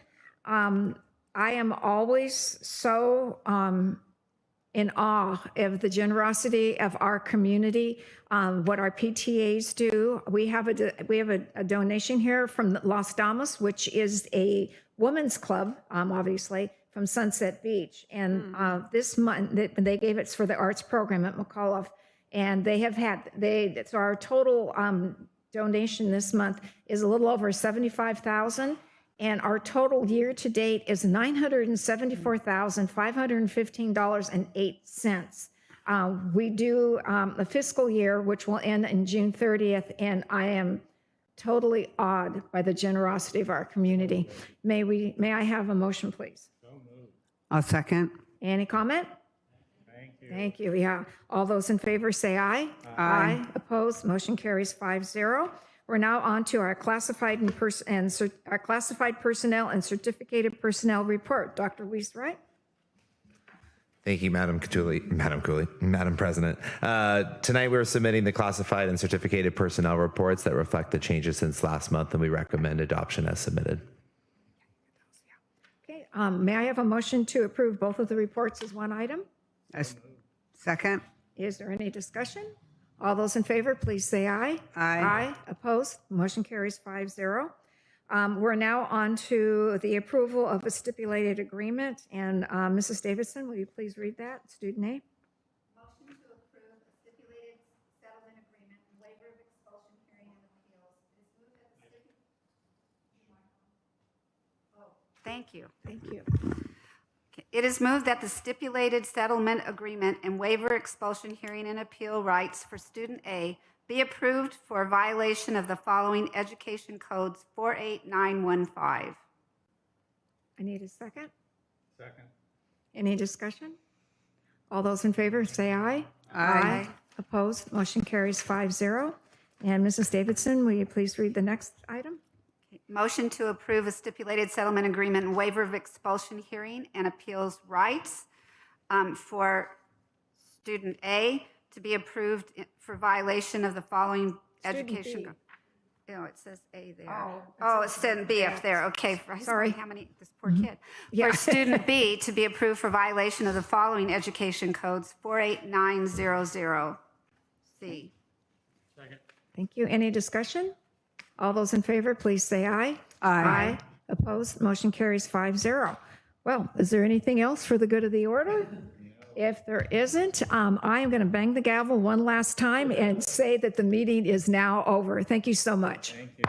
I am always so in awe of the generosity of our community, what our PTAs do. We have a donation here from Las Damas, which is a women's club, obviously, from Sunset Beach. And this month, they gave it for the arts program at McAuliffe. And they have had, so our total donation this month is a little over $75,000. And our total year to date is $974,515.08. We do a fiscal year, which will end in June 30th. And I am totally awed by the generosity of our community. May I have a motion, please? I'll second. Any comment? Thank you. Thank you. Yeah. All those in favor say aye. Aye. Opposed? Motion carries 5-0. We're now on to our classified our classified personnel and certificated personnel report. Dr. Weiss-Wright. Thank you, Madam President. Tonight we're submitting the classified and certificated personnel reports that reflect the changes since last month, and we recommend adoption as submitted. Okay, may I have a motion to approve both of the reports as one item? Second. Is there any discussion? All those in favor, please say aye. Aye. Opposed? Motion carries 5-0. We're now on to the approval of a stipulated agreement. And Mrs. Davidson, will you please read that? Student A. Motion to approve a stipulated settlement agreement and waiver of expulsion hearing and appeals. Thank you. Thank you. It is moved that the stipulated settlement agreement and waiver expulsion hearing and appeal rights for student A be approved for violation of the following education codes 48915. I need a second. Second. Any discussion? All those in favor say aye. Aye. Opposed? Motion carries 5-0. And Mrs. Davidson, will you please read the next item? Motion to approve a stipulated settlement agreement and waiver of expulsion hearing and appeals rights for student A to be approved for violation of the following education. Oh, it says A there. Oh, it said B up there. Okay. Sorry. How many? This poor kid. For student B to be approved for violation of the following education codes 48900C. Thank you. Any discussion? All those in favor, please say aye. Aye. Opposed? Motion carries 5-0. Well, is there anything else for the good of the order? If there isn't, I am going to bang the gavel one last time and say that the meeting is now over. Thank you so much. Thank you.